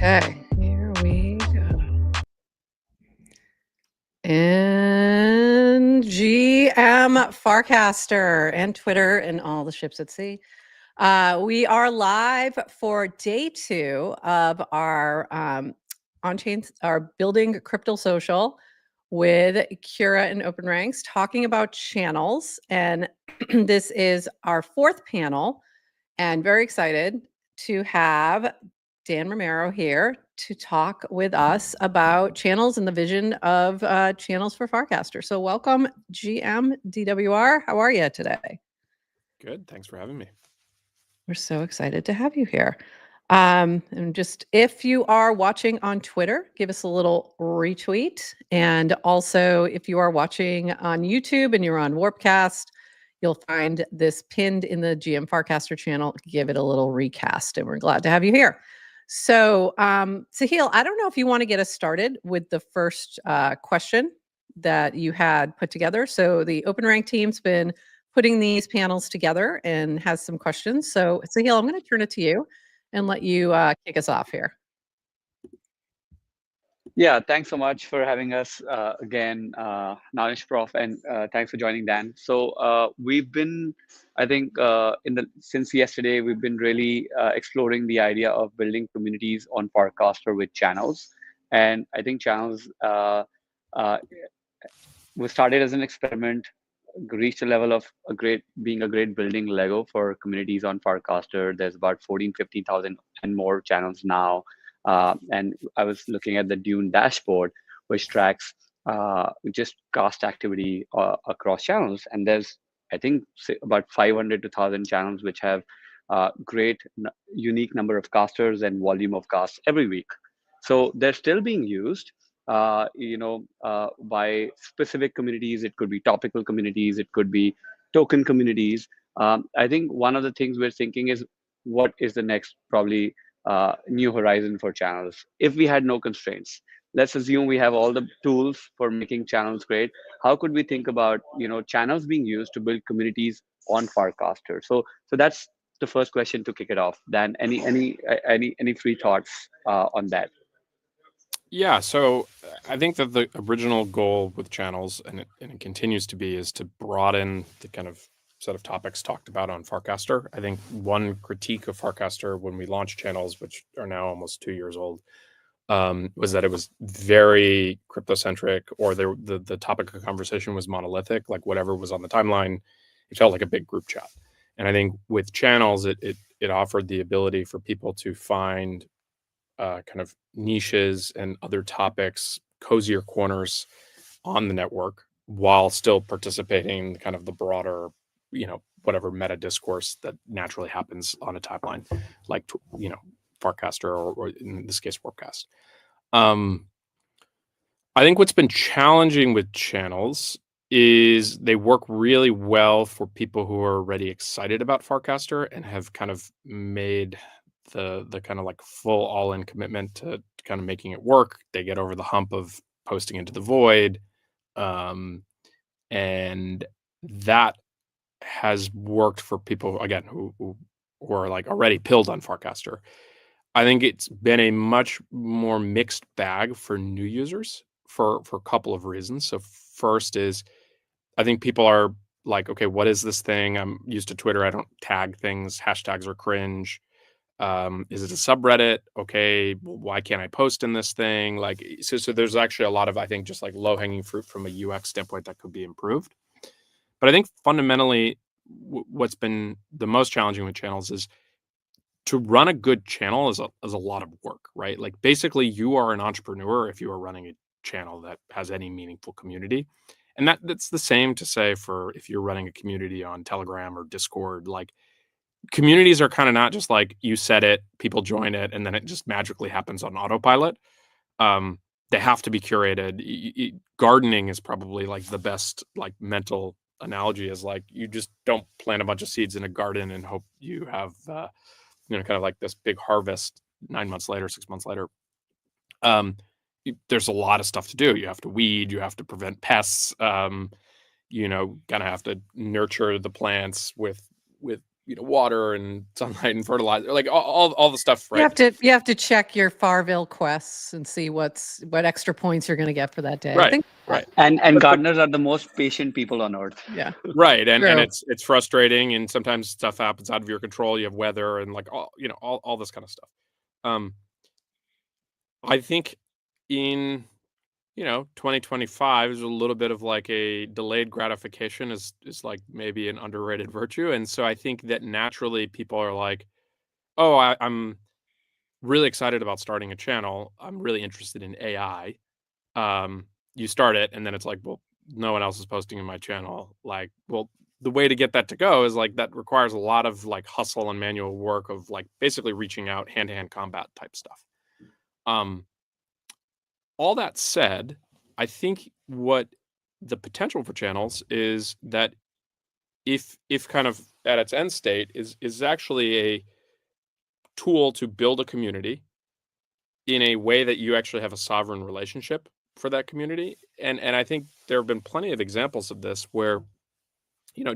Okay, here we go. And GM Farcaster and Twitter and all the ships at sea. We are live for day 2 of our on-chain, our Building Crypto Social with Cura and OpenRanks, talking about channels. And this is our 4th panel, and very excited to have Dan Romero here to talk with us about channels and the vision of channels for Farcaster. So welcome, GM DWR. How are you today? Good. Thanks for having me. We're so excited to have you here. And just if you are watching on Twitter, give us a little retweet. And also, if you are watching on YouTube and you're on Warpcast, you'll find this pinned in the GM Farcaster channel. Give it a little recast, and we're glad to have you here. So, Sahil, I don't know if you want to get us started with the first question that you had put together. So the OpenRank team's been putting these panels together and has some questions. So Sahil, I'm going to turn it to you and let you kick us off here. Yeah, thanks so much for having us again, Nanish Prof, and thanks for joining, Dan. So we've been, I think, since yesterday, we've been really exploring the idea of building communities on Farcaster with channels, and I think channels was started as an experiment, reached a level of being a great building Lego for communities on Farcaster. There's about 15,000 and more channels now. And I was looking at the Dune dashboard, which tracks just cast activity across channels. And there's, I think, about 500 to 1,000 channels which have great unique number of casters and volume of casts every week. So they're still being used, by specific communities. It could be topical communities, it could be token communities. I think one of the things we're thinking is, what is the next probably new horizon for channels if we had no constraints? Let's assume we have all the tools for making channels great. How could we think about channels being used to build communities on Farcaster? So that's the first question to kick it off. Dan, any free thoughts on that? Yeah, so I think that the original goal with channels, and it continues to be, is to broaden the kind of set of topics talked about on Farcaster. I think one critique of Farcaster when we launched channels, which are now almost 2 years old, was that it was very crypto-centric, or the topic of conversation was monolithic. Like whatever was on the timeline, it felt like a big group chat. And I think with channels, it offered the ability for people to find kind of niches and other topics, cozier corners on the network, while still participating in kind of the broader, whatever meta discourse that naturally happens on a timeline, like, Farcaster or in this case, Warpcast. I think what's been challenging with channels is they work really well for people who are already excited about Farcaster and have kind of made the kind of like full all-in commitment to kind of making it work. They get over the hump of posting into the void, and that has worked for people again who are like already pilled on Farcaster. I think it's been a much more mixed bag for new users for a couple of reasons. So first is, I think people are like, okay, what is this thing? I'm used to Twitter. I don't tag things. Hashtags are cringe. Is it a subreddit? Okay, well, why can't I post in this thing? Like, so there's actually a lot of, I think, just like low-hanging fruit from a UX standpoint that could be improved. But I think fundamentally, what's been the most challenging with channels is to run a good channel is a lot of work, right? Like basically, you are an entrepreneur if you are running a channel that has any meaningful community. And that's the same to say for if you're running a community on Telegram or Discord. Like, communities are kind of not just like you set it, people join it, and then it just magically happens on autopilot. They have to be curated. Gardening is probably like the best like mental analogy, is like you just don't plant a bunch of seeds in a garden and hope you have kind of like this big harvest 9 months later, 6 months later. There's a lot of stuff to do. You have to weed, you have to prevent pests, kind of have to nurture the plants with water and sunlight and fertilizer, like all the stuff, right? You have to check your Farville quests and see what extra points you're going to get for that day. I Right, think, right. And gardeners are the most patient people on earth. yeah, right, and true. it's frustrating, and sometimes stuff happens out of your control. You have weather and like all this kind of stuff. I think in 2025 is a little bit of like a delayed gratification is like maybe an underrated virtue, and so I think that naturally people are like, oh, I'm really excited about starting a channel. I'm really interested in AI. You start it, and then it's like, well, no one else is posting in my channel. Like, well, the way to get that to go is like that requires a lot of like hustle and manual work of like basically reaching out, hand-to-hand combat type stuff. All that said, I think what the potential for channels is that if kind of at its end state is actually a tool to build a community in a way that you actually have a sovereign relationship for that community. And I think there have been plenty of examples of this where,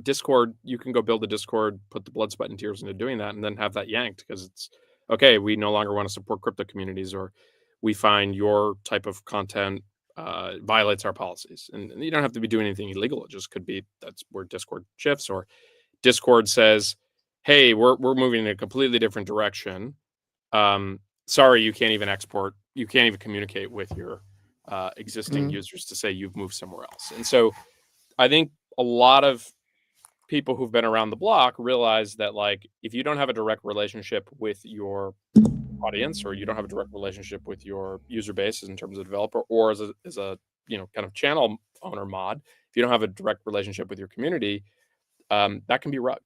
Discord, you can go build a Discord, put the blood, sweat, and tears into doing that, and then have that yanked because it's okay. We no longer want to support crypto communities, or we find your type of content violates our policies. And you don't have to be doing anything illegal. It just could be that's where Discord shifts, or Discord says, hey, we're moving in a completely different direction. Sorry, you can't even export. You can't even communicate with your existing users to say you've moved somewhere else. And so I think a lot of people who've been around the block realize that, like, if you don't have a direct relationship with your audience, or you don't have a direct relationship with your user base in terms of developer, or as a kind of channel owner mod, if you don't have a direct relationship with your community, that can be rugged.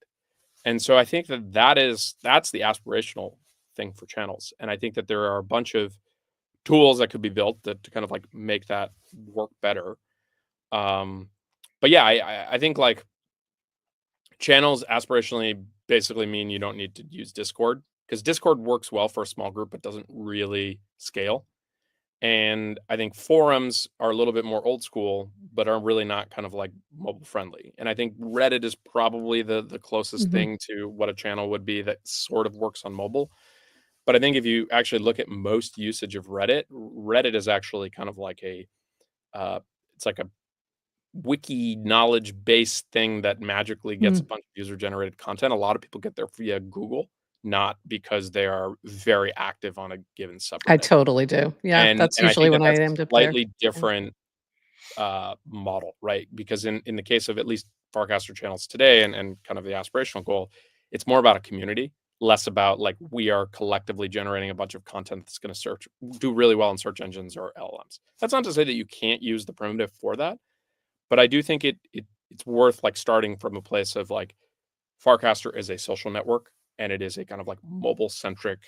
And so I think that's the aspirational thing for channels. And I think that there are a bunch of tools that could be built to kind of like make that work better. But yeah, I think like channels aspirationally basically mean you don't need to use Discord, because Discord works well for a small group but doesn't really scale. And I think forums are a little bit more old school, but are really not kind of like mobile friendly. And I think Reddit is probably the closest thing to what a channel would be that sort of works on mobile. But I think if you actually look at most usage of Reddit is actually kind of like it's like a wiki knowledge based thing that magically gets a bunch of user generated content. A lot of people get there via Google, not because they are very active on a given subreddit. I totally do. Yeah, And that's I usually think when I that's end a up there. slightly different model, right? Because in the case of at least Farcaster channels today and kind of the aspirational goal, it's more about a community, less about like we are collectively generating a bunch of content that's going to do really well in search engines or LLMs. That's not to say that you can't use the primitive for that, but I do think it's worth like starting from a place of like Farcaster is a social network, and it is a kind of like mobile centric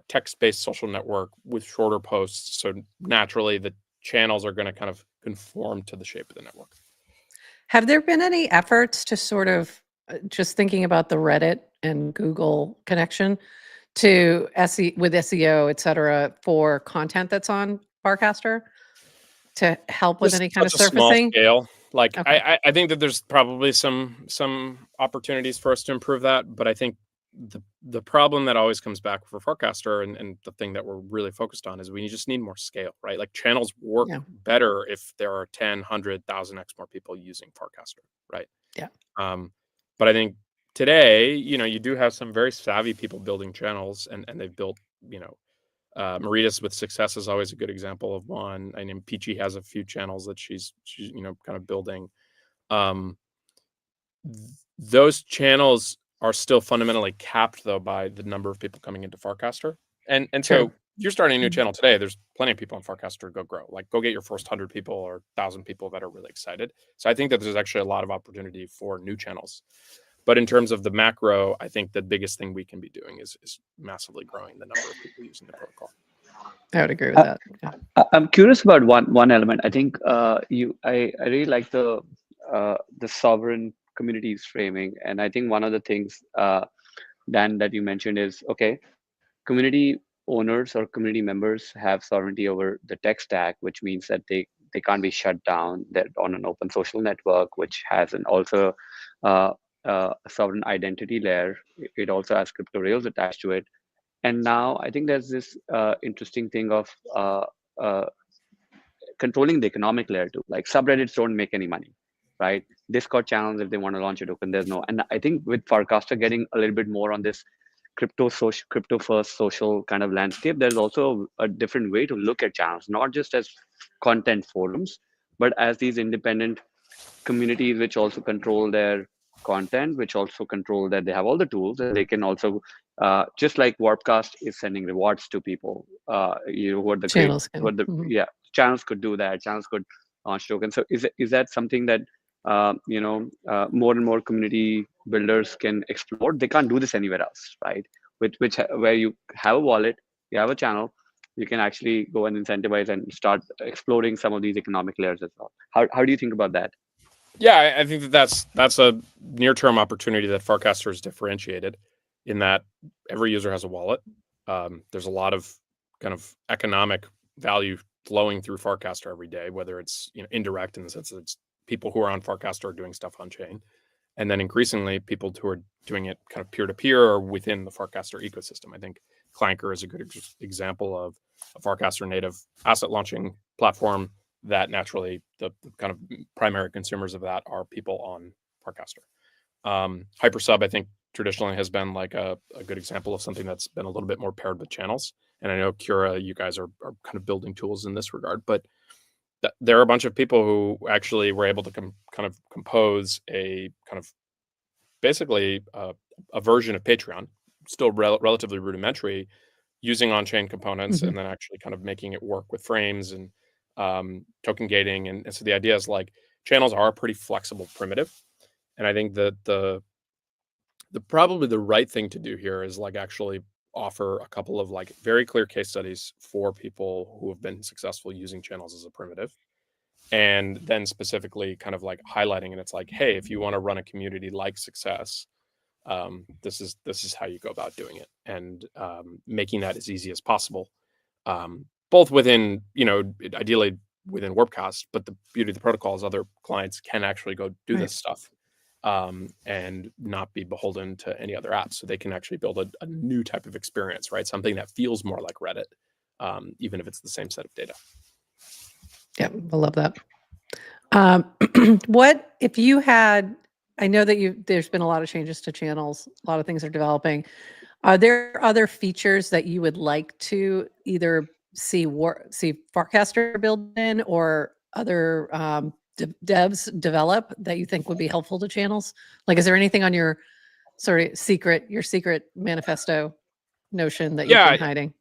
text-based social network with shorter posts. So naturally the channels are going to kind of conform to the shape of the network. Have there been any efforts to sort of just thinking about the Reddit and Google connection to with SEO, et cetera, for content that's on Farcaster to help with any kind of Such a small surfacing? scale. Like Okay. I think that there's probably some opportunities for us to improve that, but I think the problem that always comes back for Farcaster and the thing that we're really focused on is we just need more scale, right? Like channels work better if there are 10, 100,000x more people using Farcaster, right? Yeah. But I think today, you do have some very savvy people building channels, and they've built, Maritas with Success is always a good example of one. I mean, Peachy has a few channels that she's kind of building. Those channels are still fundamentally capped though by the number of people coming into Farcaster. And so if you're starting a new channel today, there's plenty of people on Farcaster to go grow. Like go get your first 100 people or 1,000 people that are really excited. So I think that there's actually a lot of opportunity for new channels. But in terms of the macro, I think the biggest thing we can be doing is massively growing the number of people using the protocol. I would agree with that. Yeah. I'm curious about one element. I think I really like the sovereign communities framing, and I think one of the things Dan that you mentioned is okay, community owners or community members have sovereignty over the tech stack, which means that they can't be shut down. They're on an open social network, which has also a sovereign identity layer. It also has crypto rails attached to it. And now I think there's this interesting thing of uh, controlling the economic layer too. Like subreddits don't make any money, right? Discord channels, if they want to launch a token, there's no. And I think with Farcaster getting a little bit more on this crypto first social kind of landscape, there's also a different way to look at channels, not just as content forums, but as these independent communities which also control their content, which also control that they have all the tools and they can also, just like Warpcast is sending rewards to people, who are the great, Channels who are can. the, yeah, channels could do that. Channels could launch tokens. So is that something that, more and more community builders can explore? They can't do this anywhere else, right? Where you have a wallet, you have a channel, you can actually go and incentivize and start exploring some of these economic layers as well. How do you think about that? Yeah, I think that's a near-term opportunity that Farcaster is differentiated in that every user has a wallet. There's a lot of kind of economic value flowing through Farcaster every day, whether it's indirect in the sense that it's people who are on Farcaster are doing stuff on chain, and then increasingly people who are doing it kind of peer-to-peer or within the Farcaster ecosystem. I think Clanker is a good example of a Farcaster native asset launching platform that naturally the kind of primary consumers of that are people on Farcaster. Hypersub, I think, traditionally has been like a good example of something that's been a little bit more paired with channels. And I know Cura, you guys are kind of building tools in this regard, but there are a bunch of people who actually were able to kind of compose a kind of basically a version of Patreon, still relatively rudimentary, using on-chain components and then actually kind of making it work with frames and token gating. And so the idea is like channels are a pretty flexible primitive. And I think that the probably the right thing to do here is like actually offer a couple of like very clear case studies for people who have been successful using channels as a primitive. And then specifically kind of like highlighting it. It's like, hey, if you want to run a community like Success, this is how you go about doing it, and making that as easy as possible, both within, ideally within Warpcast, but the beauty of the protocol is other clients can actually go do this stuff, and not be beholden to any other apps. So they can actually build a new type of experience, right? Something that feels more like Reddit, even if it's the same set of data. Yeah, I love that. What if you had? I know that there's been a lot of changes to channels. A lot of things are developing. Are there other features that you would like to either see Farcaster build in or other devs develop that you think would be helpful to channels? Like, is there anything on your secret manifesto notion that you've Yeah, been hiding?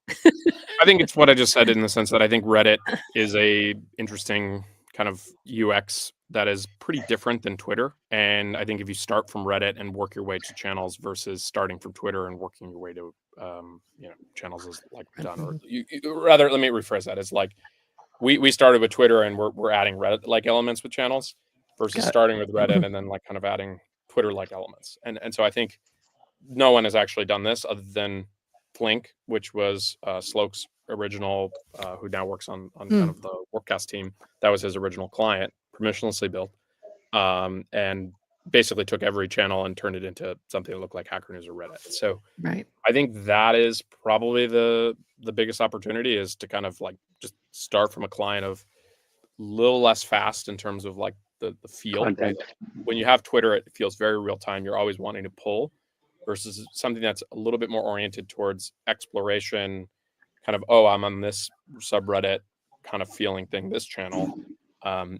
I think it's what I just said in the sense that I think Reddit is a interesting kind of UX that is pretty different than Twitter. And I think if you start from Reddit and work your way to channels versus starting from Twitter and working your way to channels is like done. Or rather, let me rephrase that. It's like we started with Twitter and we're adding Reddit like elements with channels versus starting with Reddit and then like kind of adding Twitter like elements. And so I think no one has actually done this other than Flink, which was Sloke's original, who now works on kind of the Warpcast team. That was his original client, permissionlessly built, and basically took every channel and turned it into something that looked like Hacker News or Reddit. So I think that is probably the biggest opportunity, is to kind of like just start from a client of a little less fast in terms of like the feel. Right? When you have Twitter, it feels very real time. You're always wanting to pull, versus something that's a little bit more oriented towards exploration, kind of, oh, I'm on this subreddit kind of feeling thing, this channel.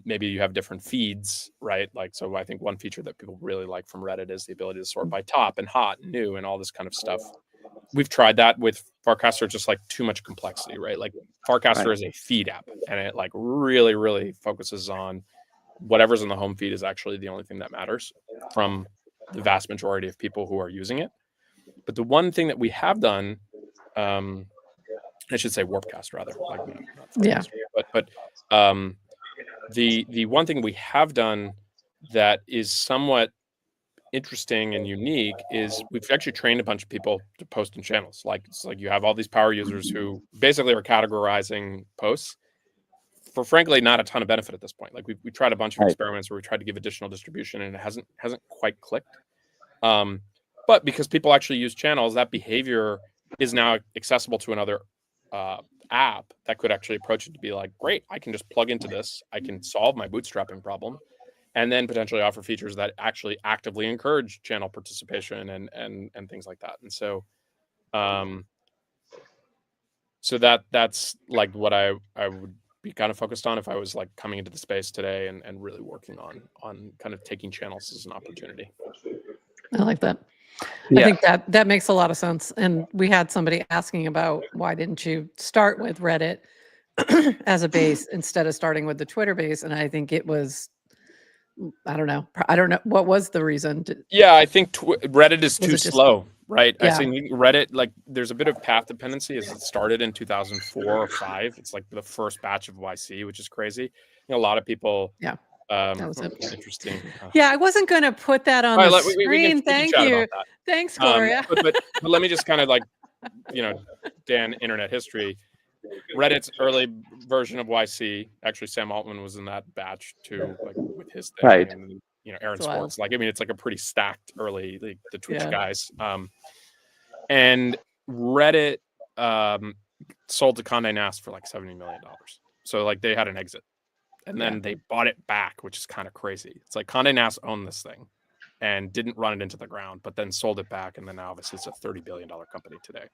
Maybe you have different feeds, right? Like, so I think one feature that people really like from Reddit is the ability to sort by top and hot and new and all this kind of stuff. We've tried that with Farcaster, just like too much complexity, right? Like Farcaster is a feed app, and it like really, really focuses on whatever's in the home feed is actually the only thing that matters from the vast majority of people who are using it. But the one thing that we have done, I should say Warpcast rather, like not Farcaster, but the one thing we have done that is somewhat interesting and unique is we've actually trained a bunch of people to post in channels. Like, it's like you have all these power users who basically are categorizing posts for, frankly, not a ton of benefit at this point. Like we tried a bunch of experiments where we tried to give additional distribution and it hasn't quite clicked. But because people actually use channels, that behavior is now accessible to another app that could actually approach it to be like, great, I can just plug into this, I can solve my bootstrapping problem, and then potentially offer features that actually actively encourage channel participation and things like that. And so so that's like what I would be kind of focused on if I was like coming into the space today and really working on kind of taking channels as an opportunity. I like that. Yeah. I think that makes a lot of sense. And we had somebody asking about why didn't you start with Reddit as a base instead of starting with the Twitter base? And I think it was, I don't know. What was the reason? Yeah, I think Reddit is Was too it just- slow, right? I Yeah. think Reddit, like, there's a bit of path dependency as it started in 2004 or 5. It's like the first batch of YC, which is crazy. You know, a lot of people. Yeah. That was it. Interesting. Yeah, I wasn't going to put that on All the right, we screen. can Thank chat you. about that. Thanks, Gloria. But let me just kind of like, you know, Dan internet history. Reddit's early version of YC. Actually, Sam Altman was in that batch too, like with his thing. Right. And, you know, Aaron It's wild. Swartz. Like, I mean, it's like a pretty stacked early, like the Twitch Yeah. guys. And Reddit sold to Condé Nast for like $70 million. So like they had an exit, and then they bought it back, which is kind of crazy. It's like Condé Nast owned this thing and didn't run it into the ground, but then sold it back, and then now obviously it's a $30 billion company today.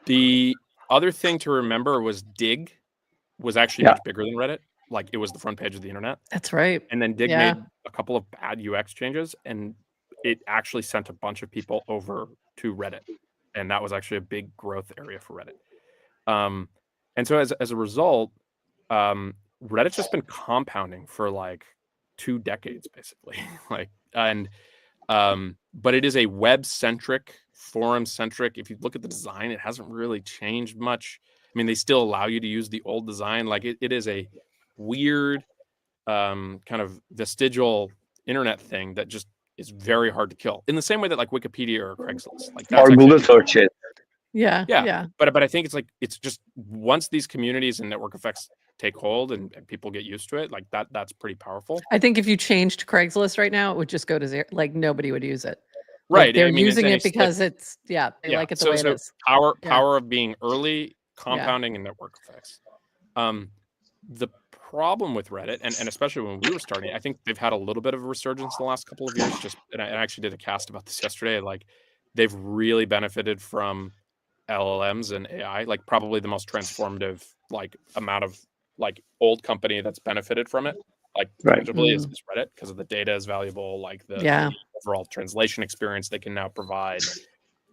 The other thing to remember was Dig was actually much bigger than Reddit. Like, it was the front page of the internet. That's right. And then Dig made a couple of bad UX changes, and it actually sent a bunch of people over to Reddit. And that was actually a big growth area for Reddit. And so as a result, Reddit's just been compounding for like 2 decades, basically. But it is a web-centric, forum-centric. If you look at the design, it hasn't really changed much. I mean, they still allow you to use the old design. Like, it is a weird kind of vestigial internet thing that just is very hard to kill. In the same way that like Wikipedia or Craigslist, like that's or Google searches. Yeah. But I think it's like, it's just once these communities and network effects take hold and people get used to it, like that's pretty powerful. I think if you changed Craigslist right now, it would just go to zero. Like, nobody would use it. Right. Like, they're I mean, using it because they like it the way it is. Power of being early, compounding, and network effects. The problem with Reddit, and especially when we were starting, I think they've had a little bit of a resurgence in the last couple of years. And I actually did a cast about this yesterday. Like, they've really benefited from LLMs and AI. Like, probably the most transformative like amount of like old company that's benefited from it, like tangibly, is Reddit, because of the data is valuable, like the overall translation experience they can now provide.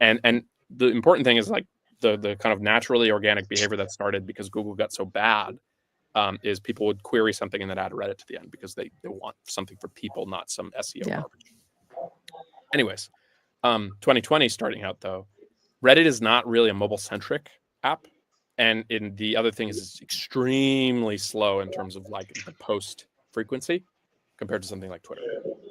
And the important thing is like the kind of naturally organic behavior that started because Google got so bad. Is people would query something and then add Reddit to the end because they want something for people, not some SEO garbage. Anyways, 2020 starting out though, Reddit is not really a mobile-centric app. And the other thing is it's extremely slow in terms of like the post frequency compared to something like Twitter,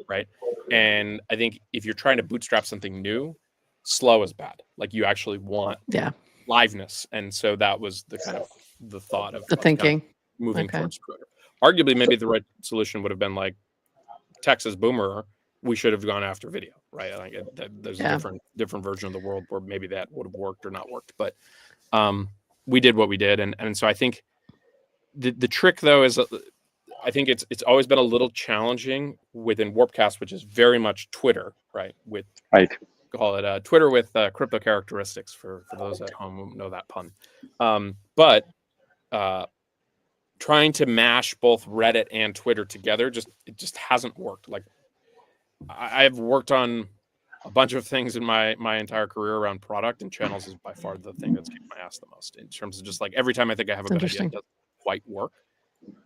right? And I think if you're trying to bootstrap something new, slow is bad. Like, you actually want liveness. And so that was the kind of the thought of the thinking. Kind of moving towards Twitter. Arguably, maybe the right solution would have been like Texas Boomer. We should have gone after video, right? Like, there's a different version of the world where maybe that would have worked or not worked, but we did what we did, and so I think the trick though is I think it's always been a little challenging within Warpcast, which is very much Twitter, right? Call it Twitter with crypto characteristics for those at home who know that pun. But trying to mash both Reddit and Twitter together it just hasn't worked. Like, I've worked on a bunch of things in my entire career around product, and channels is by far the thing that's kicked my ass the most in terms of just like every time I think I have a good idea, it doesn't quite work.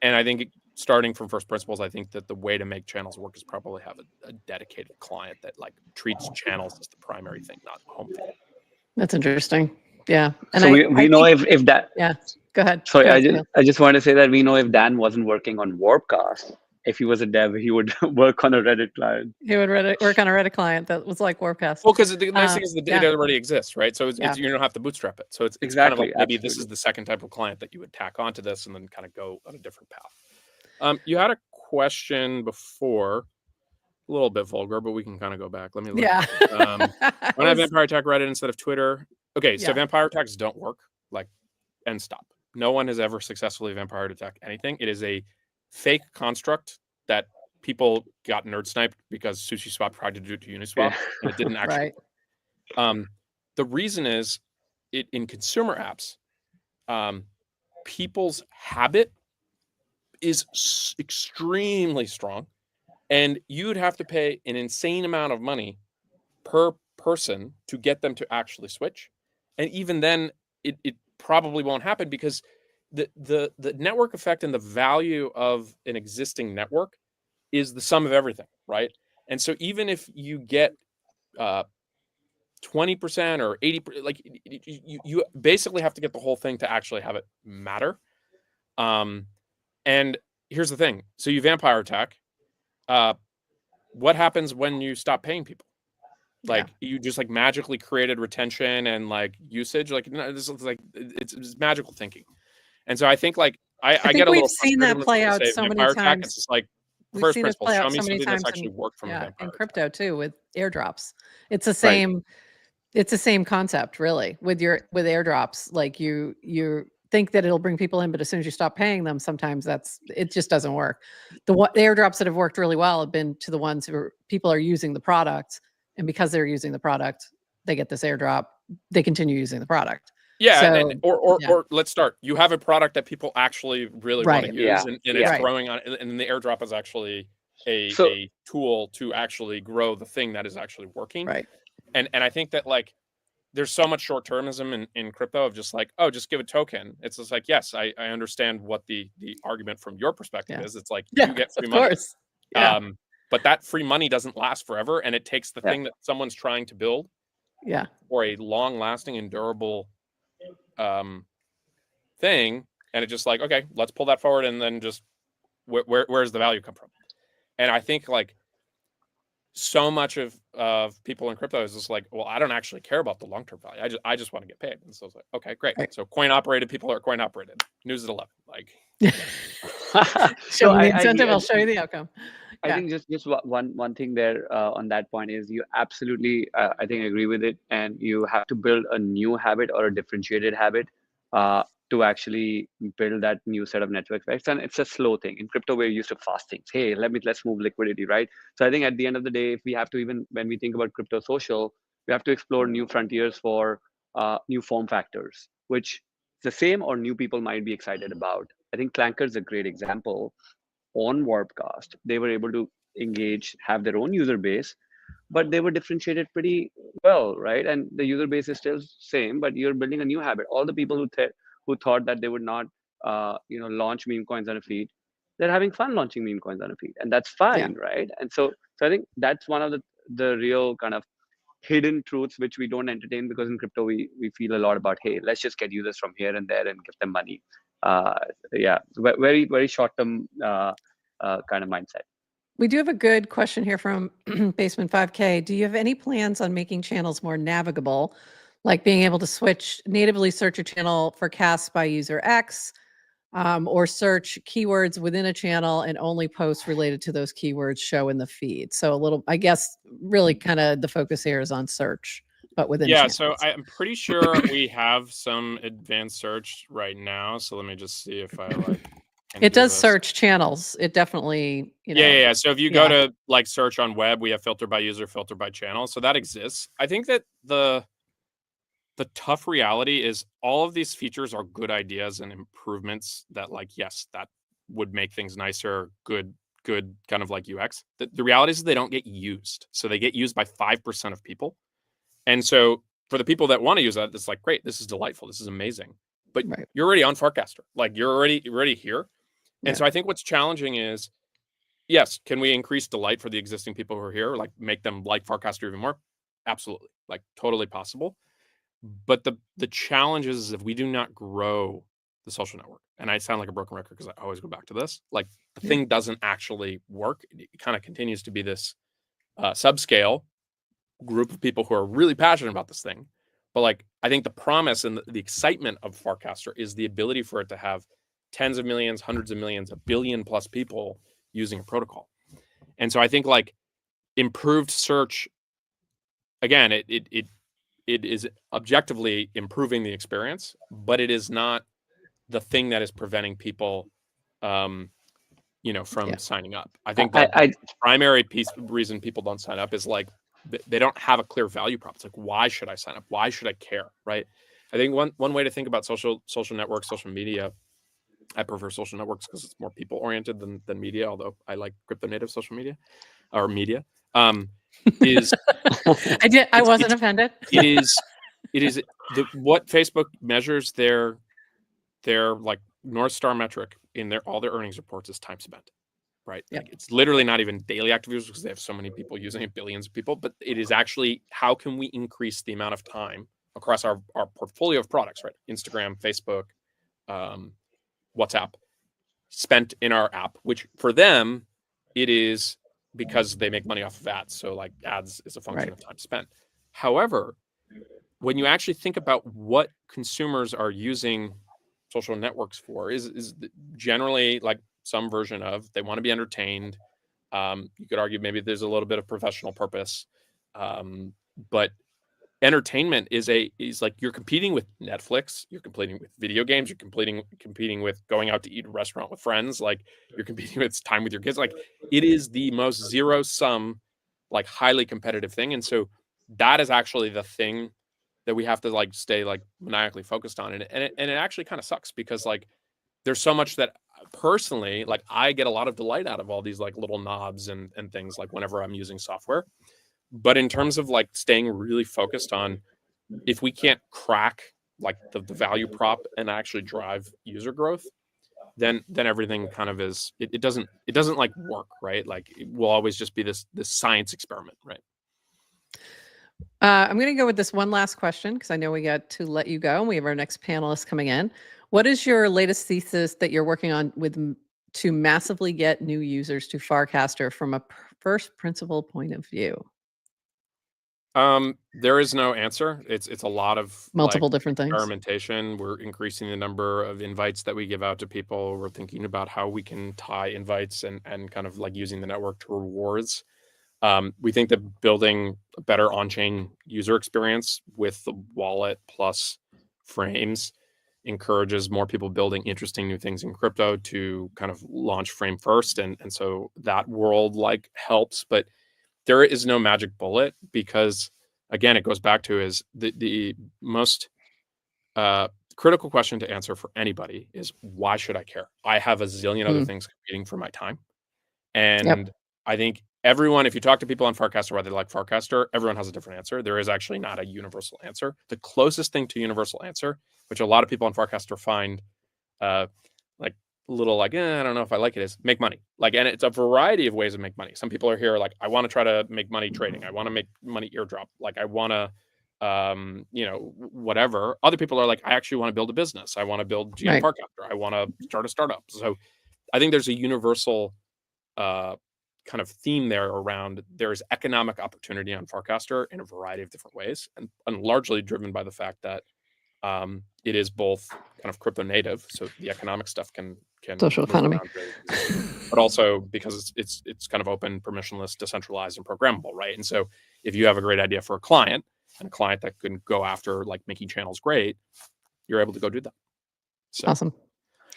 And I think starting from first principles, I think that the way to make channels work is probably have a dedicated client that like treats channels as the primary thing, not home feed. That's interesting. Yeah. And so we know if that. Yeah. Go ahead. Sorry, I just want to say that we know if Dan wasn't working on Warpcast, if he was a dev, he would work on a Reddit client. He would work on a Reddit client that was like Warpcast. Well, because the nice thing is the data already exists, right? So it's you don't have to bootstrap it. So it's kind of like maybe this is the second type of client that you would tack onto this and then kind of go on a different path. You had a question before. a little bit vulgar, but we can kind of go back. Let me look. Yeah. When I have Vampire Attack Reddit instead of Twitter. Okay, so Yeah. Vampire Attacks don't work. Like, end stop. No one has ever successfully Vampire Attack anything. It is a fake construct that people got nerd sniped because SushiSwap tried to do it to Uniswap, and it didn't actually work. The reason is, in consumer apps, people's habit is extremely strong, and you'd have to pay an insane amount of money per person to get them to actually switch. And even then, it probably won't happen, because the network effect and the value of an existing network is the sum of everything, right? And so even if you get 20% or 80%, like, you basically have to get the whole thing to actually have it matter. And here's the thing. So you Vampire Attack. What happens when you stop paying people? Like, you just like magically created retention and like usage. Like, this is like, it's magical thinking. And so I think like I get a we've little seen that play out so many Vampire Attack. times. It's just like, We've first seen it principle, play show out me so many something that's times actually worked from a Vampire in Attack. crypto too, with airdrops. It's the same. It's the same concept, really, with airdrops. Like, you think that it'll bring people in, but as soon as you stop paying them, sometimes it just doesn't work. The airdrops that have worked really well have been to the ones who people are using the product, and because they're using the product, they get this airdrop. They continue using the product. Yeah, So, or let's start. You have a product that people actually really want to use, and it's growing on, and the airdrop is actually a tool to actually grow the thing that is actually working. Right. And I think that, like, there's so much short-termism in crypto of just like, oh, just give a token. It's just like, yes, I understand what the argument from your perspective is. It's like, you get free money. But that free money doesn't last forever, and it takes the thing that someone's trying to build for a long-lasting and durable thing, and it's just like, okay, let's pull that forward, and then just where's the value come from? And I think like so much of people in crypto is just like, well, I don't actually care about the long-term value. I just want to get paid. And so it's like, okay, great. So coin operated people are coin operated. News at 11. Like, show me the incentive, I'll show you the outcome. I think just one thing there on that point is, you absolutely I think agree with it, and you have to build a new habit or a differentiated habit to actually build that new set of network effects. And it's a slow thing. In crypto, we're used to fast things. Hey, let's move liquidity, right? So I think at the end of the day, if we have to, even when we think about crypto social, we have to explore new frontiers for new form factors, which the same or new people might be excited about. I think Clanker is a great example. On Warpcast, they were able to engage, have their own user base, but they were differentiated pretty well, right? And the user base is still same, but you're building a new habit. All the people who thought that they would not launch meme coins on a feed, they're having fun launching meme coins on a feed, and that's fine, right? And so I think that's one of the real kind of hidden truths which we don't entertain, because in crypto we feel a lot about, hey, let's just get users from here and there and give them money. Very, very short term kind of mindset. We do have a good question here from Basement 5K. Do you have any plans on making channels more navigable, like being able to natively search a channel for casts by user X, or search keywords within a channel and only posts related to those keywords show in the feed? So a little, I guess, really kind of the focus here is on search, but within channels. So I'm pretty sure we have some advanced search right now. So let me just see if I like. It does search channels. It definitely, Yeah. So if you go to like search on web, we have filter by user, filter by channel. So that exists. I think that the tough reality is all of these features are good ideas and improvements that, like, yes, that would make things nicer, good kind of like UX. The reality is they don't get used. So they get used by 5% of people. And so for the people that want to use that, it's like, great, this is delightful, this is amazing. But you're already on Farcaster. Like, you're already here. And so I think what's challenging is, yes, can we increase delight for the existing people who are here? Like, make them like Farcaster even more? Absolutely. Like, totally possible. But the challenge is if we do not grow the social network, and I sound like a broken record because I always go back to this, like, the thing doesn't actually work. It kind of continues to be this subscale group of people who are really passionate about this thing. But like, I think the promise and the excitement of Farcaster is the ability for it to have tens of millions, hundreds of millions, 1 billion plus people using a protocol. And so I think, like, improved search, again, it is objectively improving the experience, but it is not the thing that is preventing people, from signing up. I think that the primary reason people don't sign up is like they don't have a clear value prop. It's like, why should I sign up? Why should I care? Right? I think one way to think about social networks, social media. I prefer social networks because it's more people oriented than media. Although I like crypto native social media or media. Is I wasn't offended. It is what Facebook measures their like North Star metric in all their earnings reports is time spent, right? Yep. Like it's literally not even daily active users because they have so many people using it, billions of people, but it is actually how can we increase the amount of time across our portfolio of products, right? Instagram, Facebook, WhatsApp, spent in our app, which for them, it is because they make money off of ads. So like ads is a function of time spent. However, when you actually think about what consumers are using social networks for is generally like some version of they want to be entertained. You could argue maybe there's a little bit of professional purpose, but entertainment is like you're competing with Netflix, you're competing with video games, you're competing with going out to eat at a restaurant with friends, like you're competing with time with your kids. Like it is the most zero sum, like highly competitive thing, and so that is actually the thing that we have to like stay like maniacally focused on, and it actually kind of sucks because like there's so much that personally like I get a lot of delight out of all these like little knobs and things like whenever I'm using software. But in terms of like staying really focused on if we can't crack like the value prop and actually drive user growth, then everything kind of is it doesn't like work, right? Like it will always just be this science experiment, right? I'm going to go with this one last question because I know we got to let you go. We have our next panelist coming in. What is your latest thesis that you're working on to massively get new users to Farcaster from a first principle point of view? There is no answer. It's a lot of multiple different things. Experimentation. We're increasing the number of invites that we give out to people. We're thinking about how we can tie invites and kind of like using the network to rewards. We think that building a better on-chain user experience with the wallet plus frames encourages more people building interesting new things in crypto to kind of launch frame first. And so that world like helps, but there is no magic bullet because again, it goes back to is the most critical question to answer for anybody is why should I care? I have a zillion other things competing for my time. And I think everyone, if you talk to people on Farcaster, why they like Farcaster, everyone has a different answer. There is actually not a universal answer. The closest thing to universal answer, which a lot of people on Farcaster find like a little like, I don't know if I like it, is make money. Like, and it's a variety of ways to make money. Some people are here like, I want to try to make money trading. I want to make money airdrop. Like I want to, whatever. Other people are like, I actually want to build a business. I want to build GM Farcaster. I want to start a startup. So I think there's a universal kind of theme there around there's economic opportunity on Farcaster in a variety of different ways, and largely driven by the fact that it is both kind of crypto native, so the economic stuff can social economy, but also because it's kind of open, permissionless, decentralized, and programmable, right? And so if you have a great idea for a client and a client that can go after like making channels great, you're able to go do that. So, awesome.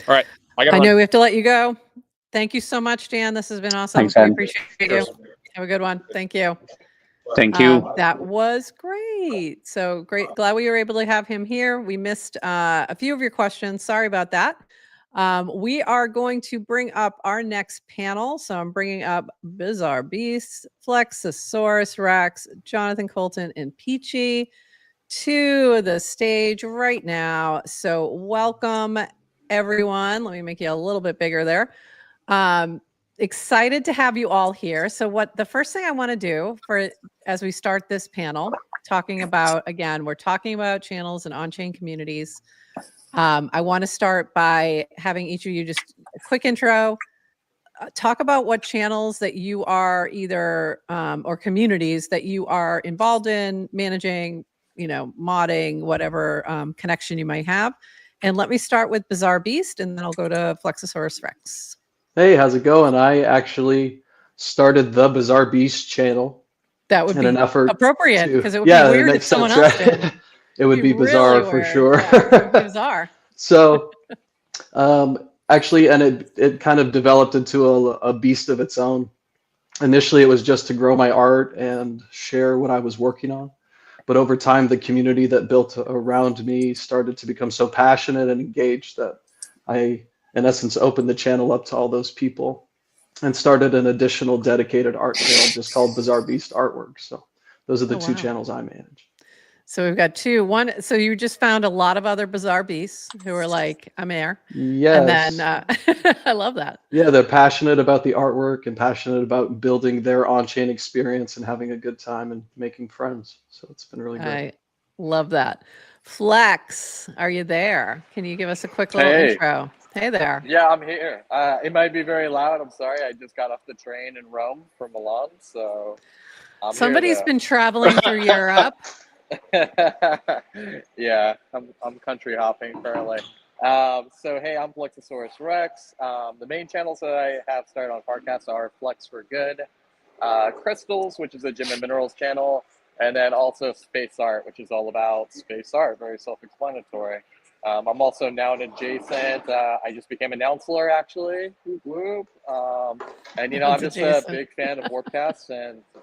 All right, I know we have to let you go. Thank you so much, Dan. This has been awesome. Thanks, we appreciate you. Have a good one. Thank you. Thank you. That was great. So great. Glad we were able to have him here. We missed a few of your questions. Sorry about that. We are going to bring up our next panel. So I'm bringing up Bizarre Beast, Flexosaurus Rex, Jonathan Colton, and Peachy to the stage right now. So welcome, everyone. Let me make you a little bit bigger there. Excited to have you all here. So the first thing I want to do as we start this panel, talking about, again, we're talking about channels and on-chain communities. I want to start by having each of you just a quick intro, talk about what channels that you are either, or communities that you are involved in, managing, modding, whatever connection you might have. And let me start with Bizarre Beast, and then I'll go to Flexosaurus Rex. Hey, how's it going? I actually started the Bizarre Beast channel That would in be an effort appropriate to, because it would yeah, be it weird if makes someone sense, else did. right? It would be really bizarre for weird. sure. Yeah, it would be bizarre. So actually, and it kind of developed into a beast of its own. Initially, it was just to grow my art and share what I was working on. But over time, the community that built around me started to become so passionate and engaged that I, in essence, opened the channel up to all those people and started an additional dedicated art channel just called Bizarre Beast Artwork. So those are the two wow. channels I manage. So we've got two. One, so you just found a lot of other bizarre beasts who are like, I'm here. Yes. And then I love that. Yeah, they're passionate about the artwork and passionate about building their on-chain experience and having a good time and making friends. So it's been really great. I love that. Flex, are you there? Can you give us a quick little intro? Hey there. Yeah, I'm here. It might be very loud. I'm sorry. I just got off the train in Rome from Milan, so Somebody's been traveling through Europe. Yeah, I'm country hopping currently. So hey, I'm Flexosaurus Rex. The main channels that I have started on Farcast are Flex for Good, Crystals, which is a gem and minerals channel, and then also Space Art, which is all about space art, very self-explanatory. I'm also now an adjacent. I just became an announcer, actually. Whoop, whoop. And, you know, I'm just a big fan of Warpcast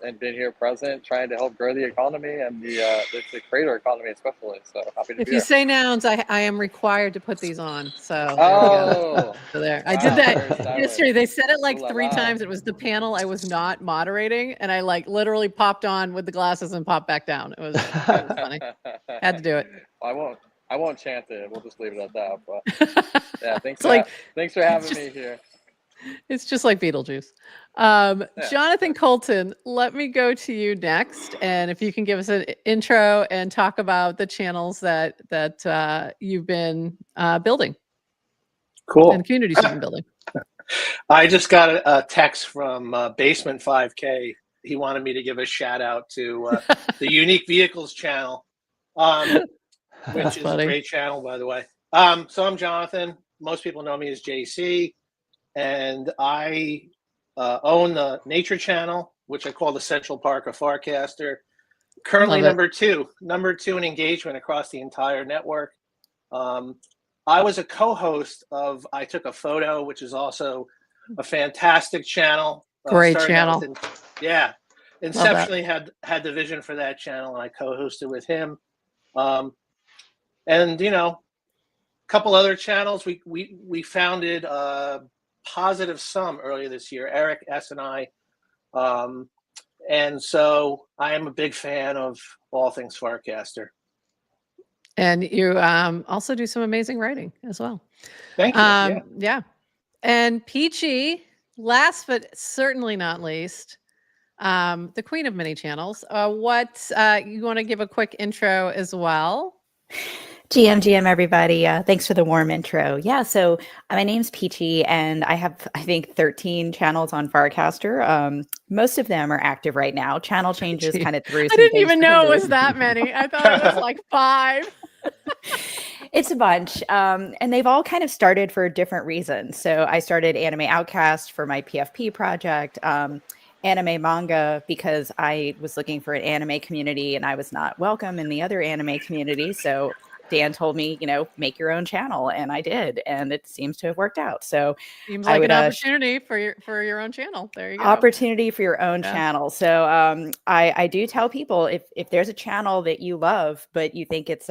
and been here present, trying to help grow the economy and the creator economy especially. So happy to be If here. you say nouns, I am required to put these on. So oh, there. Wow, I did that yesterday. They said it like Ooh la 3 la. times. It was the panel I was not moderating, and I like literally popped on with the glasses and popped back down. It was funny. Had to do it. I won't chant it. We'll just leave it at that. But yeah, thanks for having me here. It's just like Beetlejuice. Jonathan Colton, let me go to you next. And if you can give us an intro and talk about the channels that you've been building. Cool. And the communities you've been building. I just got a text from Basement 5K. He wanted me to give a shout out to the Unique Vehicles channel, which is a great channel, by the way. So I'm Jonathan. Most people know me as JC. And I own the Nature Channel, which I call the Central Park of Farcaster. Currently number two in engagement across the entire network. I was a co-host of I Took a Photo, which is also a fantastic channel. Great channel. Inceptionally had the vision for that channel, and I co-hosted with him. And you know, a couple other channels. We founded Positive Sum earlier this year, Eric S and I, and so I am a big fan of all things Farcaster. And you also do some amazing writing as well. Thank you. Yeah. And Peachy, last but certainly not least, the queen of many channels. What you want to give a quick intro as well? GM, everybody. Thanks for the warm intro. Yeah, so my name's Peachy, and I have, I think, 13 channels on Farcaster. Most of them are active right now. Channel changes kind of threw some I didn't things even know it was that many. I thought it was like 5. It's a bunch. And they've all kind of started for different reasons. So I started Anime Outcast for my PFP project. Anime manga because I was looking for an anime community and I was not welcome in the other anime community. So Dan told me, you know, make your own channel, and I did, and it seems to have worked out. So seems like an opportunity for your own channel. There you go. Opportunity for your own channel. So I do tell people if there's a channel that you love, but you think it's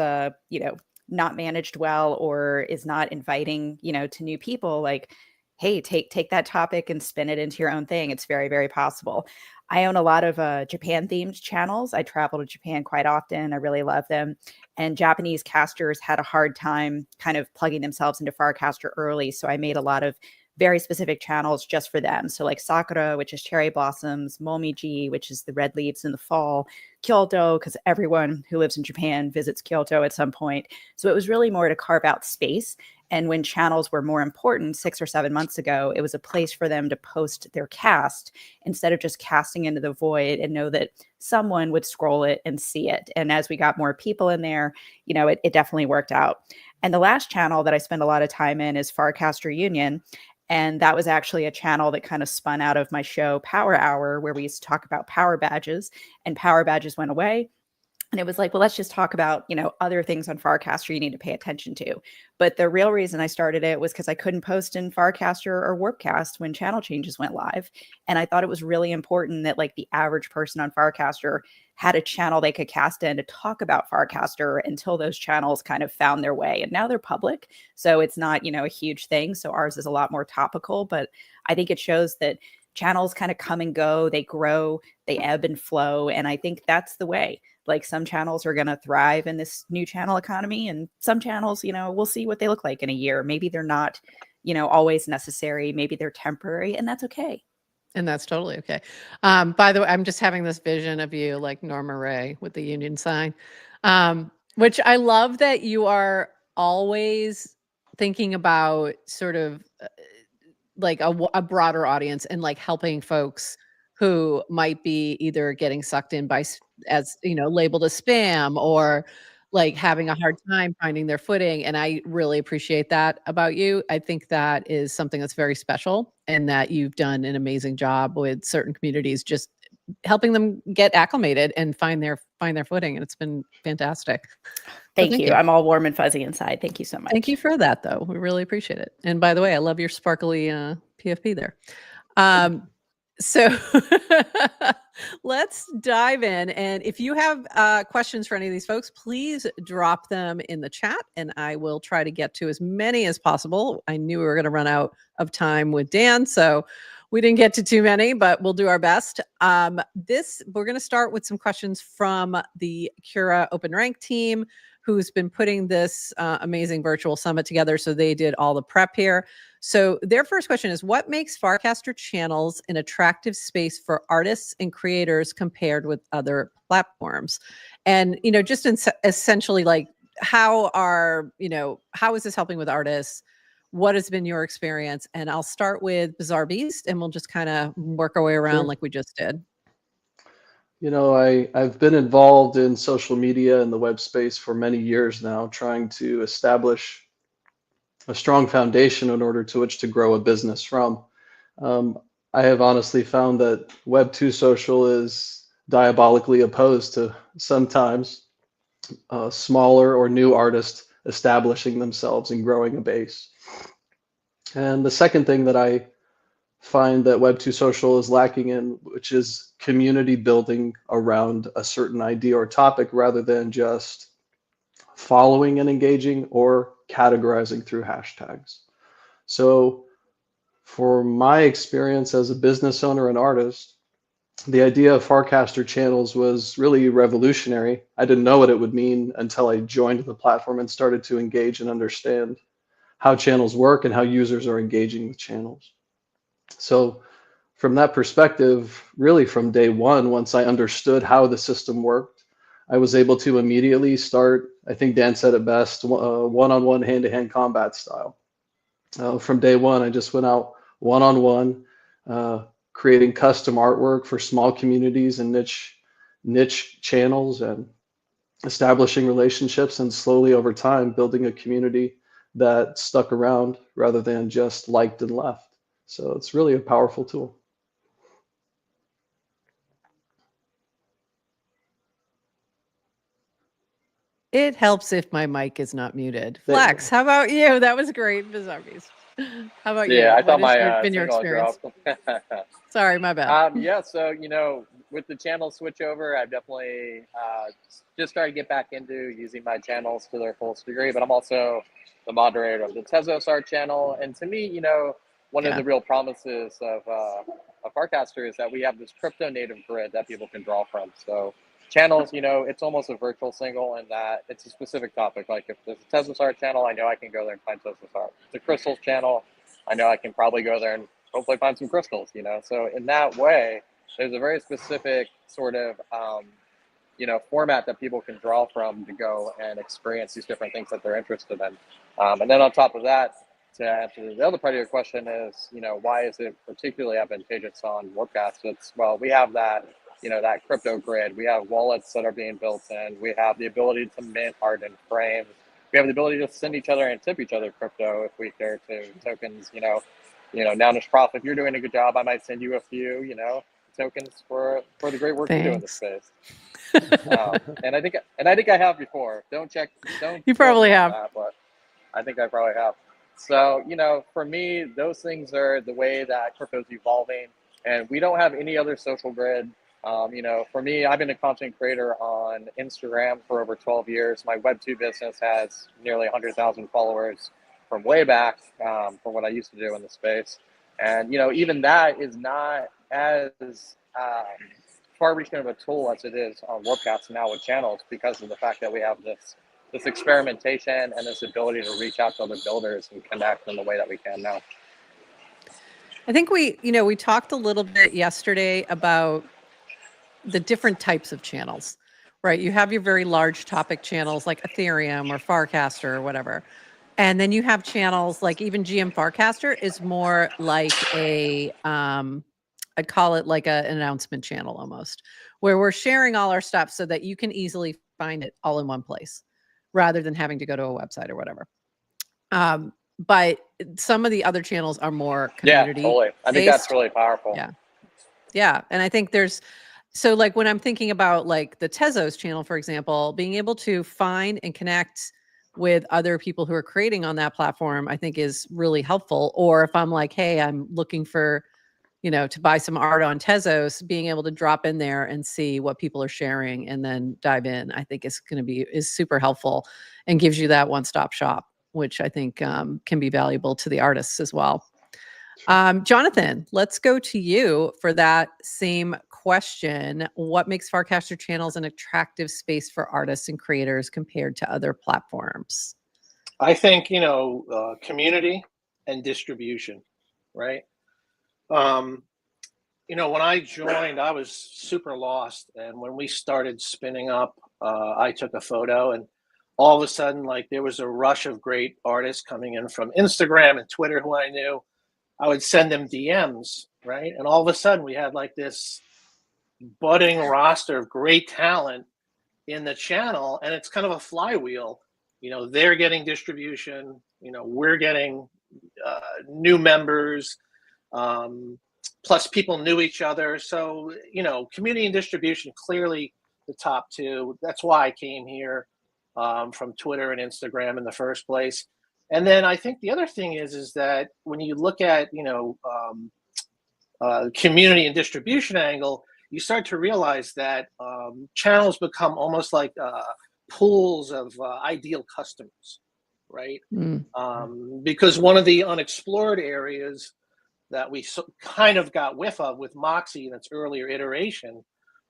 you know, not managed well or is not inviting, you know, to new people, like, hey, take that topic and spin it into your own thing. It's very, very possible. I own a lot of Japan themed channels. I travel to Japan quite often. I really love them. And Japanese casters had a hard time kind of plugging themselves into Farcaster early. So I made a lot of very specific channels just for them. So like Sakura, which is cherry blossoms, Momiji, which is the red leaves in the fall, Kyoto, because everyone who lives in Japan visits Kyoto at some point. So it was really more to carve out space. And when channels were more important 6 or 7 months ago, it was a place for them to post their cast instead of just casting into the void and know that someone would scroll it and see it. And as we got more people in there, you know, it definitely worked out. And the last channel that I spend a lot of time in is Farcaster Union. And that was actually a channel that kind of spun out of my show Power Hour, where we used to talk about power badges, and power badges went away. And it was like, well, let's just talk about, other things on Farcaster you need to pay attention to. But the real reason I started it was because I couldn't post in Farcaster or Warpcast when channel changes went live. And I thought it was really important that like the average person on Farcaster had a channel they could cast in to talk about Farcaster until those channels kind of found their way. And now they're public. So it's not, a huge thing. So ours is a lot more topical, but I think it shows that channels kind of come and go, they grow, they ebb and flow. And I think that's the way. Like some channels are going to thrive in this new channel economy, and some channels, we'll see what they look like in a year. Maybe they're not, always necessary. Maybe they're temporary, and that's okay. And that's totally okay. By the way, I'm just having this vision of you like Norma Ray with the union sign, which I love that you are always thinking about sort of like a broader audience and like helping folks who might be either getting sucked in by, as labeled as spam, or like having a hard time finding their footing. And I really appreciate that about you. I think that is something that's very special, and that you've done an amazing job with certain communities, just helping them get acclimated and find their footing. And it's been fantastic. Thank you. I'm all warm and fuzzy inside. Thank you so much. Thank you for that, though. We really appreciate it. And by the way, I love your sparkly PFP there. So let's dive in. And if you have questions for any of these folks, please drop them in the chat, and I will try to get to as many as possible. I knew we were going to run out of time with Dan, so we didn't get to too many, but we'll do our best. We're going to start with some questions from the Cura OpenRank team, who's been putting this amazing virtual summit together. So they did all the prep here. So their first question is, what makes Farcaster Channels an attractive space for artists and creators compared with other platforms? And, just essentially like, how is this helping with artists? What has been your experience? And I'll start with Bizarre Beast, and we'll just kind of work our way around like we just did. I've been involved in social media and the web space for many years now, trying to establish a strong foundation in order to which to grow a business from. I have honestly found that Web 2 social is diabolically opposed to sometimes smaller or new artists establishing themselves and growing a base. And the second thing that I find that Web 2 social is lacking in, which is community building around a certain idea or topic, rather than just following and engaging or categorizing through hashtags. So for my experience as a business owner and artist, the idea of Farcaster Channels was really revolutionary. I didn't know what it would mean until I joined the platform and started to engage and understand how channels work and how users are engaging with channels. So from that perspective, really from day one, once I understood how the system worked, I was able to immediately start, I think Dan said it best, one-on-one, hand-to-hand combat style. From day one, I just went out one-on-one, creating custom artwork for small communities and niche channels, and establishing relationships, and slowly over time building a community that stuck around rather than just liked and left. So it's really a powerful tool. It helps if my mic is not muted. Flex, how about you? That was great, Bizarre Beast. How about you? Yeah, I thought my been your experience? Sorry, my bad. Yeah, so with the channel switchover, I've definitely just started to get back into using my channels to their fullest degree. But I'm also the moderator of the Tezos Art channel, and to me, one of the real promises of Farcaster is that we have this crypto native grid that people can draw from. So channels, it's almost a virtual single in that it's a specific topic. Like if there's a Tezos Art channel, I know I can go there and find Tezos Art. If it's a crystals channel, I know I can probably go there and hopefully find some crystals, So in that way, there's a very specific sort of, format that people can draw from to go and experience these different things that they're interested in. And then on top of that, to answer the other part of your question is, why is it particularly advantageous on Warpcast? We have that, that crypto grid. We have wallets that are being built in. We have the ability to mint art in frames. We have the ability to send each other and tip each other crypto if we care to, tokens, Nounish Prof, if you're doing a good job, I might send you a few, tokens for the great work you do in the space. And I think I have before. Don't You probably have. That, but I think I probably have. So, for me, those things are the way that crypto is evolving, and we don't have any other social grid. For me, I've been a content creator on Instagram for over 12 years. My Web2 business has nearly 100,000 followers from way back, from what I used to do in the space. And, even that is not as far-reaching of a tool as it is on Warpcast now with channels, because of the fact that we have this experimentation and this ability to reach out to other builders and connect in the way that we can now. I think we talked a little bit yesterday about the different types of channels, right? You have your very large topic channels like Ethereum or Farcaster or whatever. And then you have channels like even GM Farcaster is more like I'd call it like an announcement channel almost, where we're sharing all our stuff so that you can easily find it all in one place rather than having to go to a website or whatever. But some of the other channels are more community. Yeah, totally. I think that's really powerful. Yeah. Yeah. And I think so like when I'm thinking about like the Tezos channel, for example, being able to find and connect with other people who are creating on that platform, I think is really helpful. Or if I'm like, hey, I'm looking for, to buy some art on Tezos, being able to drop in there and see what people are sharing and then dive in, I think is super helpful and gives you that one-stop shop, which I think can be valuable to the artists as well. Jonathan, let's go to you for that same question. What makes Farcaster Channels an attractive space for artists and creators compared to other platforms? I think, community and distribution, right? When I joined, I was super lost. And when we started spinning up, I took a photo, and all of a sudden, like, there was a rush of great artists coming in from Instagram and Twitter who I knew. I would send them DMs, right? And all of a sudden we had like this budding roster of great talent in the channel, and it's kind of a flywheel. They're getting distribution, we're getting new members, plus people knew each other. So, community and distribution, clearly the top two. That's why I came here from Twitter and Instagram in the first place. And then I think the other thing is that when you look at, community and distribution angle, you start to realize that channels become almost like pools of ideal customers, right? Because one of the unexplored areas that we kind of got whiff of with Moxie in its earlier iteration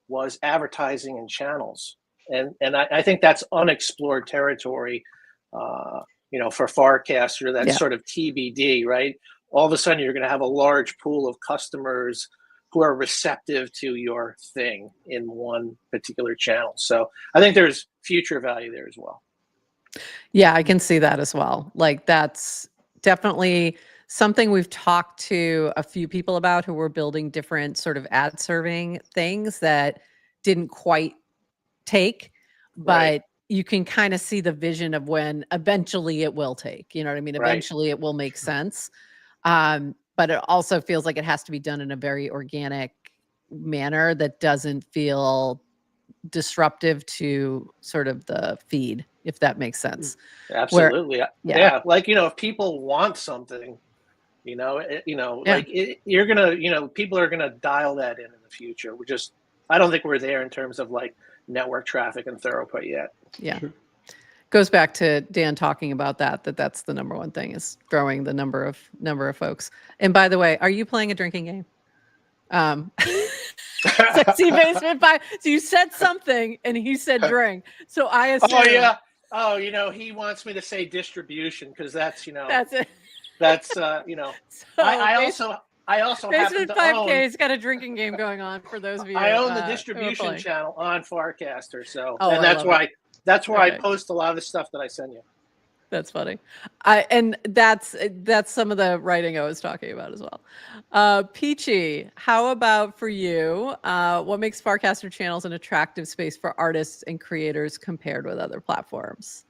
was advertising and channels. And I think that's unexplored territory, for Farcaster, that's sort of TBD, right? All of a sudden, you're going to have a large pool of customers who are receptive to your thing in one particular channel. So I think there's future value there as well. Yeah, I can see that as well. Like, that's definitely something we've talked to a few people about who were building different sort of ad serving things that didn't quite take, but you can kind of see the vision of when eventually it will take, you know what I mean? Eventually it will make sense. But it also feels like it has to be done in a very organic manner that doesn't feel disruptive to sort of the feed, if that makes sense. Absolutely. Yeah. Like, if people want something, like you're going to, people are going to dial that in the future. I don't think we're there in terms of like network traffic and throughput yet. Yeah. Goes back to Dan talking about that's the number one thing, is growing the number of folks. And by the way, are you playing a drinking game? Sexy Basement 5. So you said something and he said drink. So I assume. Oh yeah. Oh, he wants me to say distribution because that's that's it. That's So I also Basement 5K's got a drinking game going on for those of you. I own the distribution channel on Farcaster, so that's why I post a lot of the stuff that I send you. That's funny. And that's some of the writing I was talking about as well. Peachy, how about for you? What makes Farcaster Channels an attractive space for artists and creators compared with other platforms?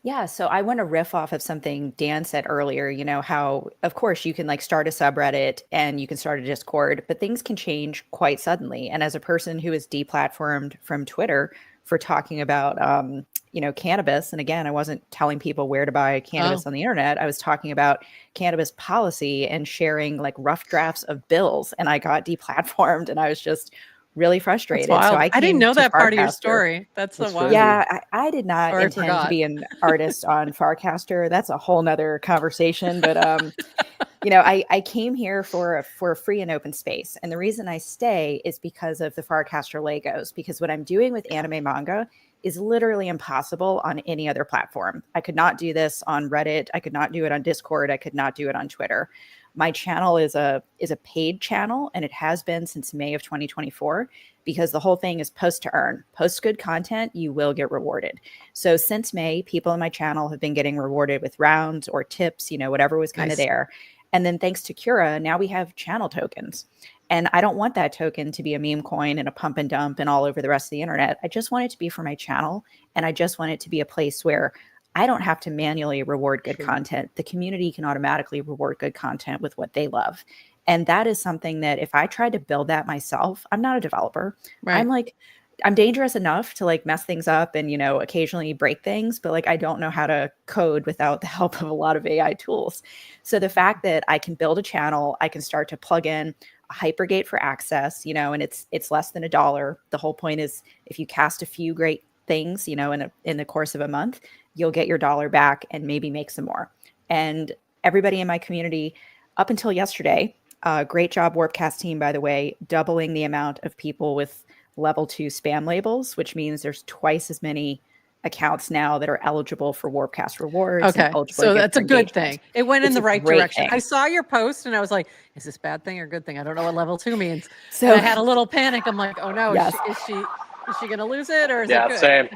Yeah, so I want to riff off of something Dan said earlier, you know, how of course you can like start a subreddit and you can start a Discord, but things can change quite suddenly. And as a person who is deplatformed from Twitter for talking about you know, cannabis, and again, I wasn't telling people where to buy cannabis on the internet. I was talking about cannabis policy and sharing like rough drafts of bills, and I got deplatformed and I was just really frustrated. That's So wild. I didn't know that part of your story. That's so wild. Yeah, I did not intend to be an artist on Farcaster. That's a whole nother conversation. But you know, I came here for a free and open space, and the reason I stay is because of the Farcaster Legos. Because what I'm doing with anime manga is literally impossible on any other platform. I could not do this on Reddit. I could not do it on Discord. I could not do it on Twitter. My channel is a paid channel, and it has been since May of 2024, because the whole thing is post to earn. Post good content, you will get rewarded. So since May, people on my channel have been getting rewarded with rounds or tips, you know, whatever was kind of there. And then thanks to Cura, now we have channel tokens. And I don't want that token to be a meme coin and a pump and dump and all over the rest of the internet. I just want it to be for my channel. And I just want it to be a place where I don't have to manually reward good content. The community can automatically reward good content with what they love. And that is something that if I tried to build that myself, I'm not a developer. I'm dangerous enough to like mess things up and, you know, occasionally break things, but like I don't know how to code without the help of a lot of AI tools. So the fact that I can build a channel, I can start to plug in a hypergate for access, you know, and it's less than $1. The whole point is if you cast a few great things, you know, in the course of a month, you'll get your $1 back and maybe make some more. And everybody in my community up until yesterday, great job Warpcast team, by the way, doubling the amount of people with level 2 spam labels, which means there's twice as many accounts now that are eligible for Warpcast rewards. Okay, so that's a good thing. It went in the right direction. I saw your post and I was like, is this bad thing or good thing? I don't know what level 2 means. So I had a little panic. I'm like, oh no, is she going to lose it or is it good? Same.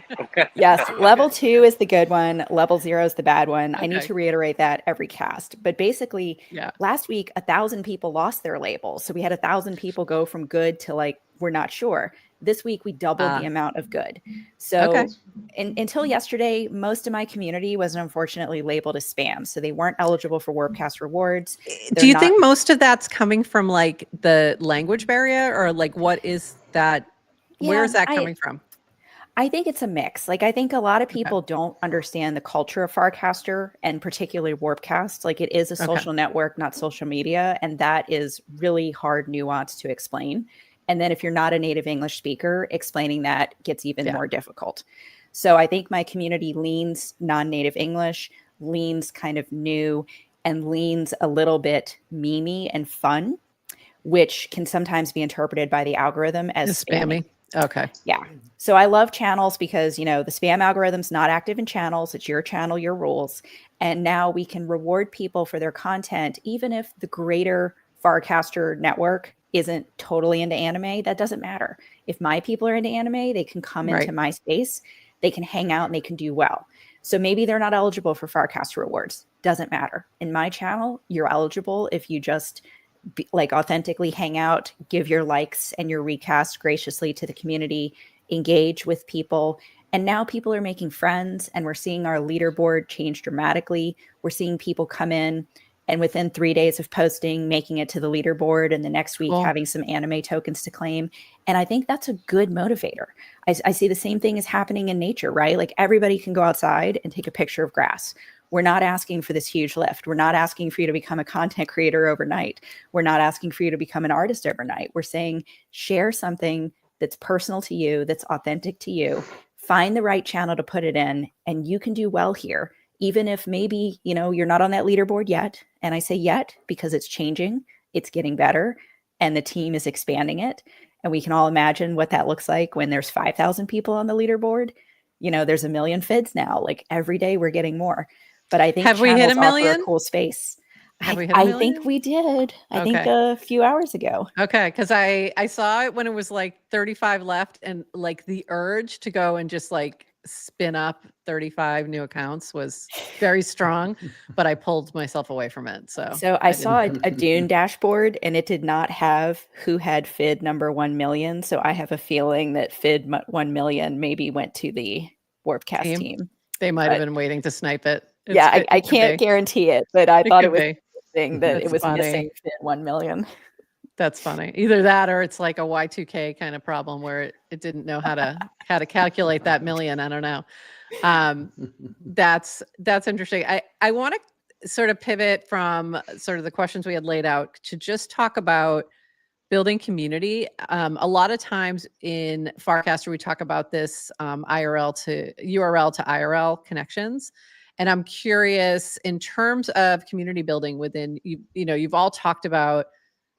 Yes, level 2 is the good one. Level 0 is the bad one. I need to reiterate that every cast. But basically, last week, 1,000 people lost their labels. So we had 1,000 people go from good to like, we're not sure. This week, we doubled the amount of good. So until yesterday, most of my community was unfortunately labeled as spam. So they weren't eligible for Warpcast rewards. Do you think most of that's coming from like the language barrier or like what is that? Where is that coming from? I think it's a mix. Like, I think a lot of people don't understand the culture of Farcaster and particularly Warpcast. Like, it is a social network, not social media. And that is really hard nuance to explain. And then if you're not a native English speaker, explaining that gets even more difficult. So I think my community leans non-native English, leans kind of new, and leans a little bit memey and fun, which can sometimes be interpreted by the algorithm as spammy. Okay. Yeah. So I love channels because, you know, the spam algorithm's not active in channels. It's your channel, your rules. And now we can reward people for their content, even if the greater Farcaster network isn't totally into anime. That doesn't matter. If my people are into anime, they can come into my space, they can hang out and they can do well. So maybe they're not eligible for Farcaster rewards. Doesn't matter. In my channel, you're eligible if you just like authentically hang out, give your likes and your recast graciously to the community, engage with people. And now people are making friends and we're seeing our leaderboard change dramatically. We're seeing people come in and within 3 days of posting, making it to the leaderboard and the next week having some anime tokens to claim. And I think that's a good motivator. I see the same thing is happening in nature, right? Like everybody can go outside and take a picture of grass. We're not asking for this huge lift. We're not asking for you to become a content creator overnight. We're not asking for you to become an artist overnight. We're saying share something that's personal to you, that's authentic to you. Find the right channel to put it in, and you can do well here. Even if maybe, you know, you're not on that leaderboard yet. And I say yet because it's changing, it's getting better, and the team is expanding it. And we can all imagine what that looks like when there's 5,000 people on the leaderboard. You know, there's 1 million FIDs now. Like every day we're getting more. But I think have we hit 1 million? Offer a cool space. I think we did. I think a few hours ago. Okay, because I saw it when it was like 35 left, and like the urge to go and just like spin up 35 new accounts was very strong, but I pulled myself away from it. So I saw a Dune dashboard, and it did not have who had FID number 1 million. So I have a feeling that FID 1 million maybe went to the Warpcast team. They might have been waiting to snipe it. Yeah, I can't guarantee it, but I thought it was interesting that it was missing 1 million. That's funny. Either that or it's like a Y2K kind of problem where it didn't know how to calculate that million. I don't know. That's interesting. I want to sort of pivot from sort of the questions we had laid out to just talk about building community. A lot of times in Farcaster, we talk about this URL to IRL connections. And I'm curious, in terms of community building within, you've all talked about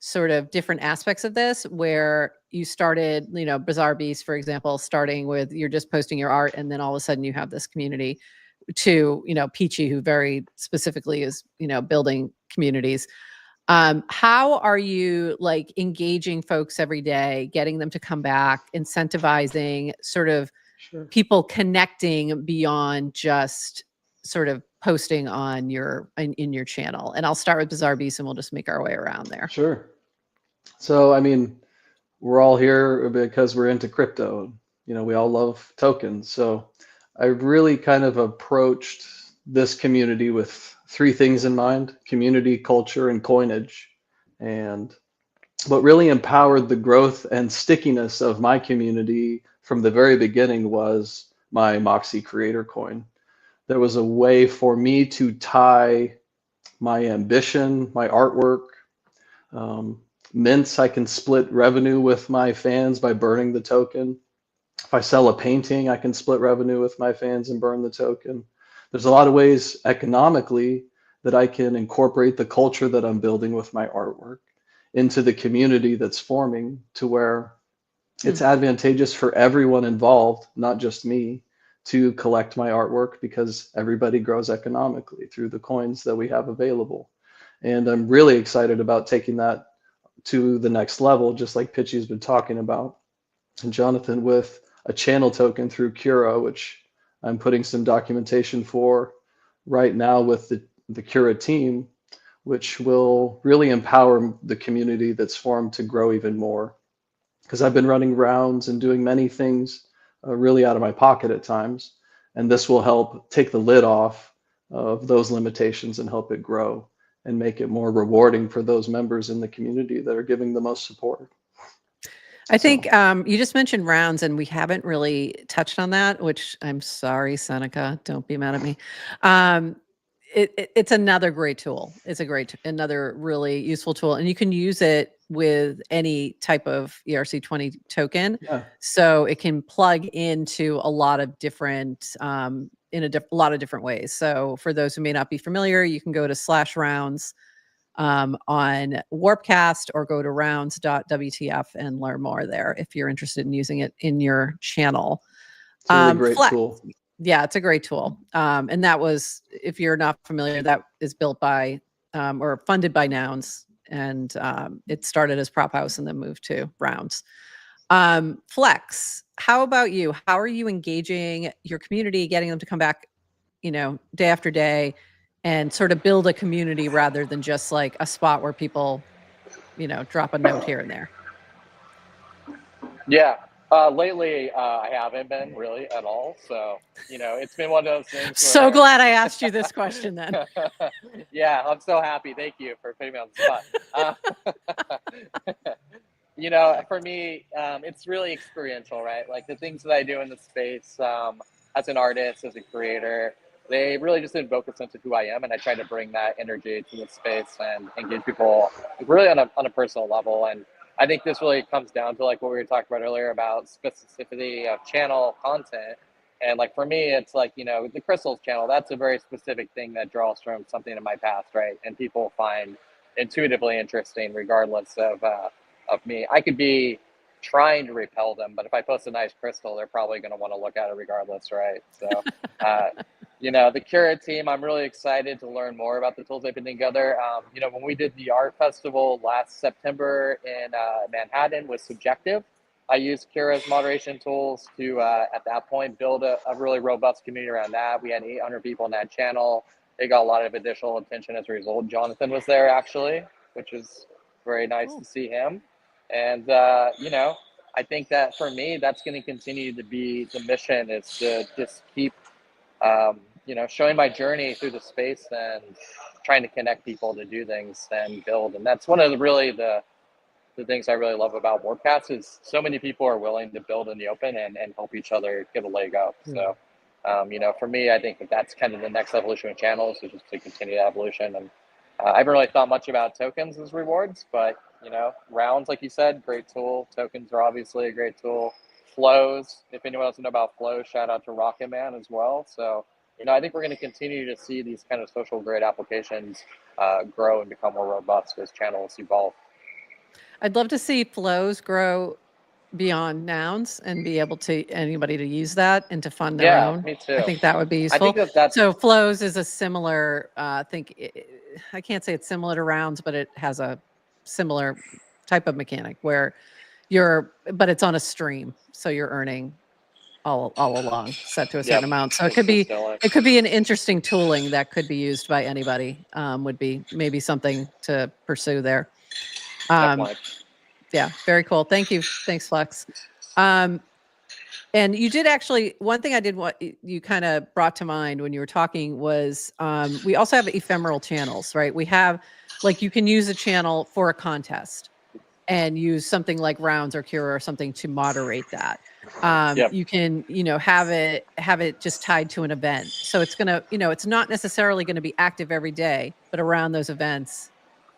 sort of different aspects of this, where you started, Bizarre Beast, for example, starting with you're just posting your art, and then all of a sudden you have this community, to, Peachy, who very specifically is, building communities. How are you like engaging folks every day, getting them to come back, incentivizing sort of people connecting beyond just sort of posting on in your channel? And I'll start with Bizarre Beast and we'll just make our way around there. Sure. So, I mean, we're all here because we're into crypto. We all love tokens. So I really kind of approached this community with 3 things in mind: community, culture, and coinage. And what really empowered the growth and stickiness of my community from the very beginning was my Moxie Creator Coin. There was a way for me to tie my ambition, my artwork, mints. I can split revenue with my fans by burning the token. If I sell a painting, I can split revenue with my fans and burn the token. There's a lot of ways economically that I can incorporate the culture that I'm building with my artwork into the community that's forming, to where it's advantageous for everyone involved, not just me, to collect my artwork, because everybody grows economically through the coins that we have available. And I'm really excited about taking that to the next level, just like Pitchy's been talking about, and Jonathan, with a channel token through Cura, which I'm putting some documentation for right now with the Cura team, which will really empower the community that's formed to grow even more. Because I've been running rounds and doing many things really out of my pocket at times, and this will help take the lid off of those limitations and help it grow and make it more rewarding for those members in the community that are giving the most support. I think you just mentioned rounds, and we haven't really touched on that, which I'm sorry, Seneca, don't be mad at me. It's another great tool. It's another really useful tool, and you can use it with any type of ERC20 token. Yeah. So it can plug into a lot of different, in a lot of different ways. So for those who may not be familiar, you can go to /rounds on Warpcast, or go to rounds.wtf and learn more there if you're interested in using it in your channel. It's a really great tool. Yeah, it's a great tool. And that was, if you're not familiar, that is built by or funded by Nouns. And it started as Prop House and then moved to Rounds. Flex, how about you? How are you engaging your community, getting them to come back, day after day, and sort of build a community rather than just like a spot where people, drop a note here and there? Yeah. Lately, I haven't been really at all. So, it's been one of those things. So glad I asked you this question then. Yeah, I'm so happy. Thank you for putting me on the spot. For me, it's really experiential, right? Like the things that I do in the space as an artist, as a creator, they really just invoke a sense of who I am. And I try to bring that energy to the space and engage people really on a personal level. And I think this really comes down to like what we were talking about earlier about specificity of channel content. And like for me, it's like, the Crystals channel, that's a very specific thing that draws from something in my past, right? And people find intuitively interesting regardless of me. I could be trying to repel them, but if I post a nice crystal, they're probably going to want to look at it regardless, right? So, the Cura team, I'm really excited to learn more about the tools they've been together. When we did the art festival last September in Manhattan with Subjective, I used Cura's moderation tools to, at that point, build a really robust community around that. We had 800 people in that channel. They got a lot of additional attention as a result. Jonathan was there, actually, which is very nice to see him. And, I think that for me, that's going to continue to be the mission, is to just keep you know, showing my journey through the space and trying to connect people to do things and build. And that's one of the things I really love about Warpcast is so many people are willing to build in the open and help each other get a leg up. So, you know, for me, I think that's kind of the next evolution of channels, is just to continue that evolution. And I haven't really thought much about tokens as rewards, but, you know, rounds, like you said, great tool. Tokens are obviously a great tool. Flows, if anyone doesn't know about flows, shout out to Rocket Man as well. So, you know, I think we're going to continue to see these kind of social grade applications grow and become more robust as channels evolve. I'd love to see flows grow beyond nouns and be able to anybody to use that and to fund their own. Me too. I think that would be useful. I think that's so flows is a similar. I can't say it's similar to rounds, but it has a similar type of mechanic where but it's on a stream, so you're earning all along, set to a certain amount. So it could be an interesting tooling that could be used by anybody. Would be maybe something to pursue there. Yeah, very cool. Thank you. Thanks, Flex. And you did actually, one thing I did what you kind of brought to mind when you were talking was we also have ephemeral channels, right? We have, like, you can use a channel for a contest and use something like rounds or Cura or something to moderate that. You can, you know, have it just tied to an event. So it's going to, you know, it's not necessarily going to be active every day, but around those events,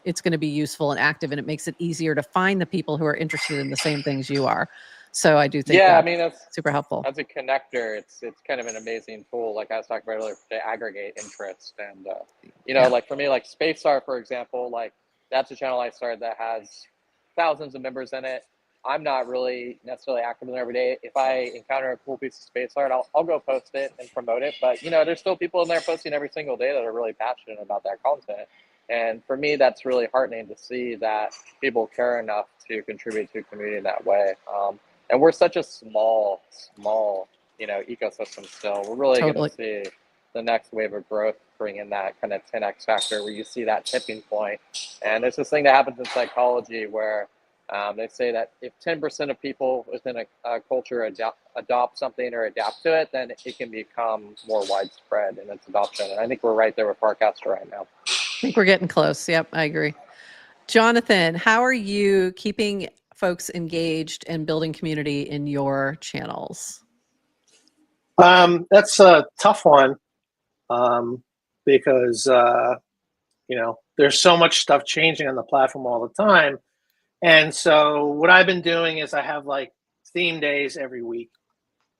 it's going to be useful and active, and it makes it easier to find the people who are interested in the same things you are. So I do think I mean, that's super helpful. As a connector, it's kind of an amazing tool, like I was talking about earlier, to aggregate interest. And, you know, like for me, like Space-Star, for example, like that's a channel I started that has thousands of members in it. I'm not really necessarily active in there every day. If I encounter a cool piece of space art, I'll go post it and promote it. But, you know, there's still people in there posting every single day that are really passionate about that content. And for me, that's really heartening to see that people care enough to contribute to a community in that way. And we're such a small, you know, ecosystem still. We're really going to see the next wave of growth bring in that kind of 10x factor where you see that tipping point. And there's this thing that happens in psychology where they say that if 10% of people within a culture adopt something or adapt to it, then it can become more widespread in its adoption. And I think we're right there with Farcaster right now. I think we're getting close. Yep, I agree. Jonathan, how are you keeping folks engaged and building community in your channels? That's a tough one because, you know, there's so much stuff changing on the platform all the time. And so what I've been doing is I have like theme days every week.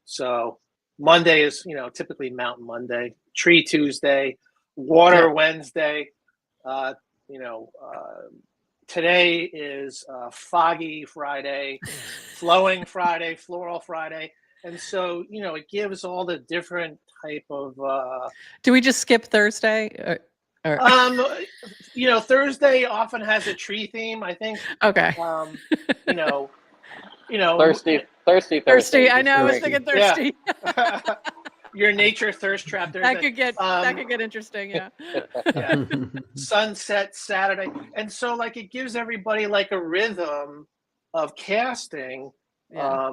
So Monday is, you know, typically Mountain Monday, Tree Tuesday, Water Wednesday. You know, today is Foggy Friday, Flowing Friday, Floral Friday. And so, you know, it gives all the different type of... Do we just skip Thursday? You know, Thursday often has a tree theme, I think. Okay. You know, thirsty. I know. I was thinking thirsty. Yeah. Your nature thirst trap. That could get interesting. Yeah. Yeah. Sunset Saturday, and so like it gives everybody like a rhythm of casting. Yeah.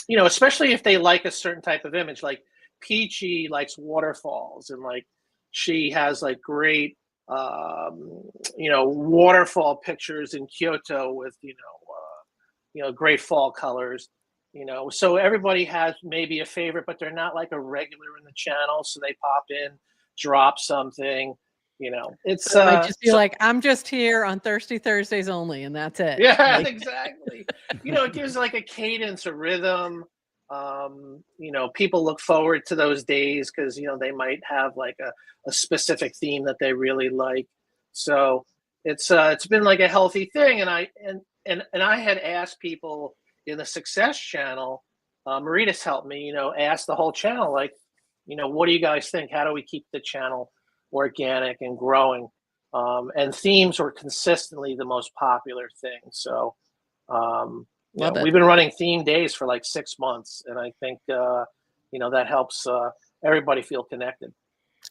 You know, especially if they like a certain type of image. Like Peachy likes waterfalls, and like she has like great, you know, waterfall pictures in Kyoto with you know, great fall colors. You know, so everybody has maybe a favorite, but they're not like a regular in the channel. So they pop in, drop something, you know, it's so might just be like, I'm just here on Thirsty Thursdays only, and that's it. Yeah, like, exactly. You know, it gives like a cadence, a rhythm. You know, people look forward to those days because, you know, they might have like a specific theme that they really like. So it's been like a healthy thing. And I had asked people in the Success channel, Maritas helped me, you know, ask the whole channel, like, you know, what do you guys think? How do we keep the channel organic and growing? And themes were consistently the most popular thing. So you know, we've been running theme days for like 6 months. And I think, you know, that helps everybody feel connected.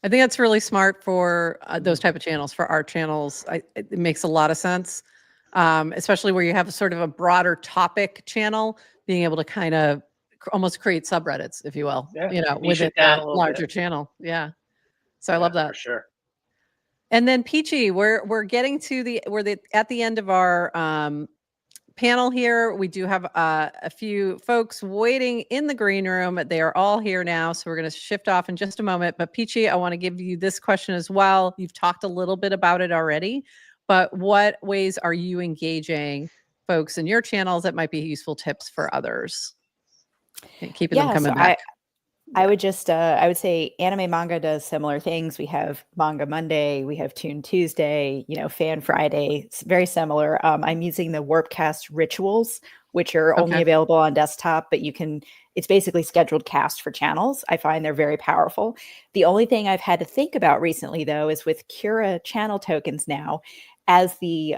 I think that's really smart for those type of channels. For our channels, it makes a lot of sense. Especially where you have sort of a broader topic channel, being able to kind of almost create subreddits, if you will, Yeah, you know, niche within it down that a little larger bit. channel. Yeah. So I love that. For sure. And then Peachy, we're getting to at the end of our panel here. We do have a few folks waiting in the green room. They are all here now, so we're going to shift off in just a moment. But Peachy, I want to give you this question as well. You've talked a little bit about it already, but what ways are you engaging folks in your channels that might be useful tips for others? And keeping them coming back. I would just, I would say Anime Manga does similar things. We have Manga Monday, we have Toon Tuesday, you know, Fan Friday. It's very similar. I'm using the Warpcast rituals, which are only available on desktop, but it's basically scheduled cast for channels. I find they're very powerful. The only thing I've had to think about recently, though, is with Cura channel tokens now, as the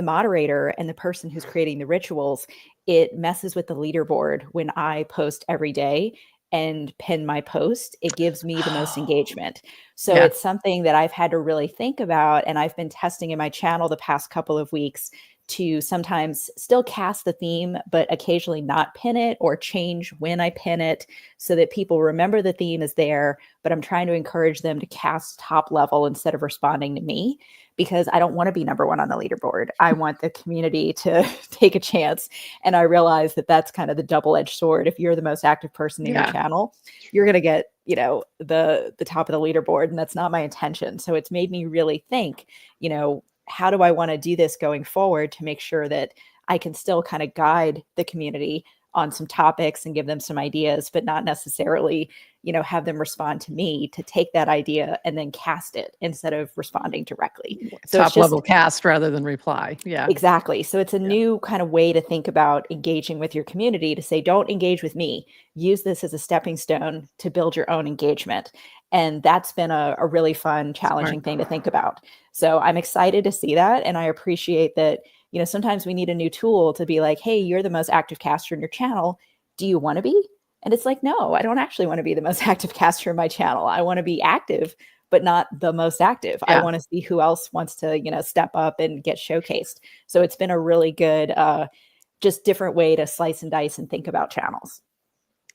moderator and the person who's creating the rituals, it messes with the leaderboard when I post every day and pin my post. It gives me the most engagement. So it's something that I've had to really think about. And I've been testing in my channel the past couple of weeks to sometimes still cast the theme, but occasionally not pin it or change when I pin it so that people remember the theme is there. But I'm trying to encourage them to cast top level instead of responding to me, because I don't want to be number one on the leaderboard. I want the community to take a chance. And I realize that that's kind of the double-edged sword. If you're the most active person in your channel, you're going to get, you know, the top of the leaderboard. And that's not my intention. So it's made me really think, you know, how do I want to do this going forward to make sure that I can still kind of guide the community on some topics and give them some ideas, but not necessarily, you know, have them respond to me to take that idea and then cast it instead of responding directly. So top level cast rather than reply. Yeah, exactly. So it's a new kind of way to think about engaging with your community, to say, don't engage with me. Use this as a stepping stone to build your own engagement. And that's been a really fun, challenging thing to think about. So I'm excited to see that. And I appreciate that, you know, sometimes we need a new tool to be like, hey, you're the most active caster in your channel. Do you want to be? And it's like, no, I don't actually want to be the most active caster in my channel. I want to be active, but not the most active. I want to see who else wants to, you know, step up and get showcased. So it's been a really good, just different way to slice and dice and think about channels.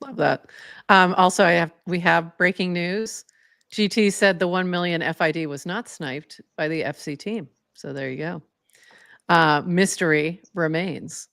Love that. Also, we have breaking news. GT said the 1 million FID was not sniped by the FC team. So there you go. Mystery remains.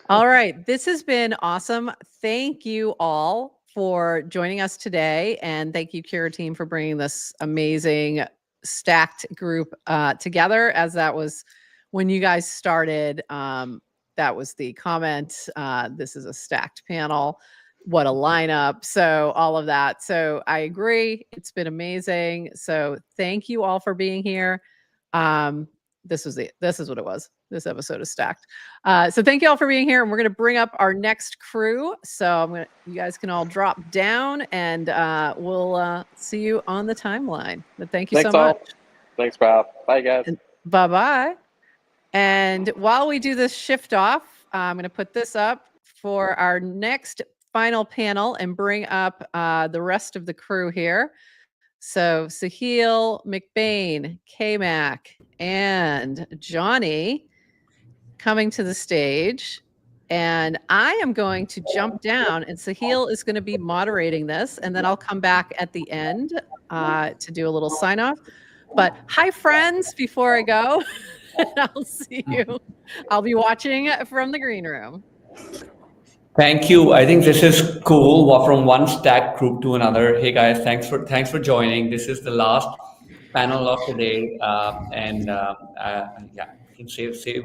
All right. This has been awesome. Thank you all for joining us today. And thank you, Cura team, for bringing this amazing stacked group together, as that was when you guys started. That was the comment. This is a stacked panel. What a lineup. So all of that. So I agree. It's been amazing. So thank you all for being here. This is what it was. This episode is stacked. So thank you all for being here. And we're going to bring up our next crew. So you guys can all drop down and we'll see you on the timeline. But thank you so much. Thanks, Bob. Bye, guys. Bye-bye. And while we do this shift off, I'm going to put this up for our next final panel and bring up the rest of the crew here. So Sahil, McBain, K-Mac, and Johnny coming to the stage. And I am going to jump down, and Sahil is going to be moderating this, and then I'll come back at the end to do a little sign off. But hi, friends, before I go. I'll see you. I'll be watching from the green room. Thank you. I think this is cool. From one stack group to another. Hey guys, thanks for joining. This is the last panel of the day, yeah,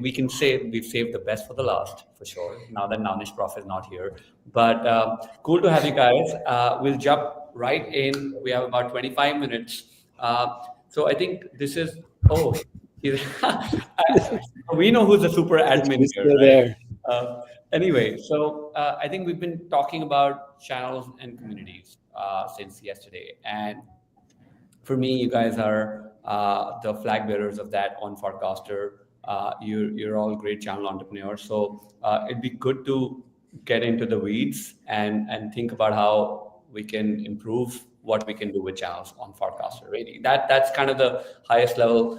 we can say we've saved the best for the last for sure. Now that Nanish Prof is not here, but cool to have you guys. We'll jump right in. We have about 25 minutes. So I think this is we know who's the super admin here, right? Anyway, so I think we've been talking about channels and communities since yesterday. And for me, you guys are the flag bearers of that on Farcaster. You're all great channel entrepreneurs. So it'd be good to get into the weeds and think about how we can improve what we can do with channels on Farcaster. Really, that's kind of the highest level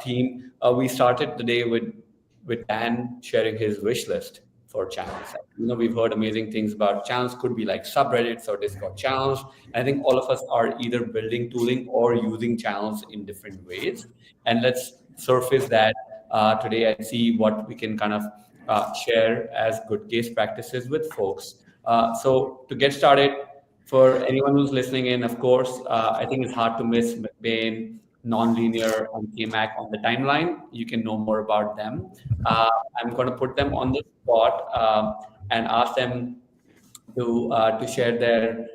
theme. We started the day with Dan sharing his wish list. for channels. We've heard amazing things about channels, could be like subreddits or Discord channels. I think all of us are either building tooling or using channels in different ways. And let's surface that today and see what we can kind of share as good case practices with folks. So to get started, for anyone who's listening in, of course, I think it's hard to miss McBain, Nonlinear, and KMac on the timeline. You can know more about them. I'm going to put them on the spot and ask them to share their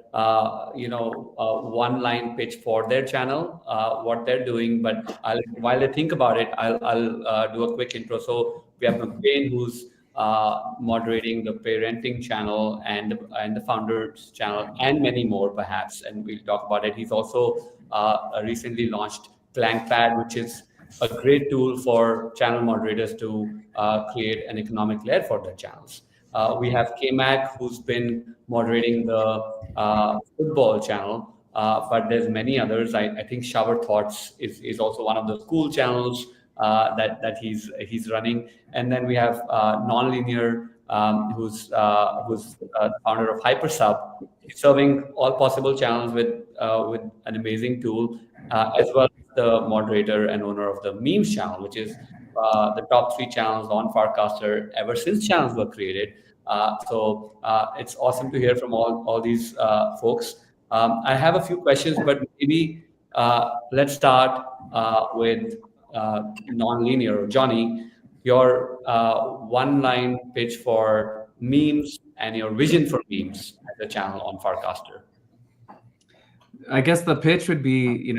one-line pitch for their channel, what they're doing. But while they think about it, I'll do a quick intro. So we have McBain, who's moderating the parenting channel and the founders channel and many more perhaps, and we'll talk about it. He's also recently launched ClankPad, which is a great tool for channel moderators to create an economic layer for their channels. We have KMac, who's been moderating the football channel, but there's many others. I think Shower Thoughts is also one of the school channels that he's running. And then we have Nonlinear, who's the founder of Hypersub. He's serving all possible channels with an amazing tool, as well as the moderator and owner of the Memes channel, which is the top 3 channels on Farcaster ever since channels were created. So it's awesome to hear from all these folks. I have a few questions, but maybe let's start with Nonlinear. Johnny, your one-line pitch for Memes and your vision for Memes as a channel on Farcaster. I guess the pitch would be,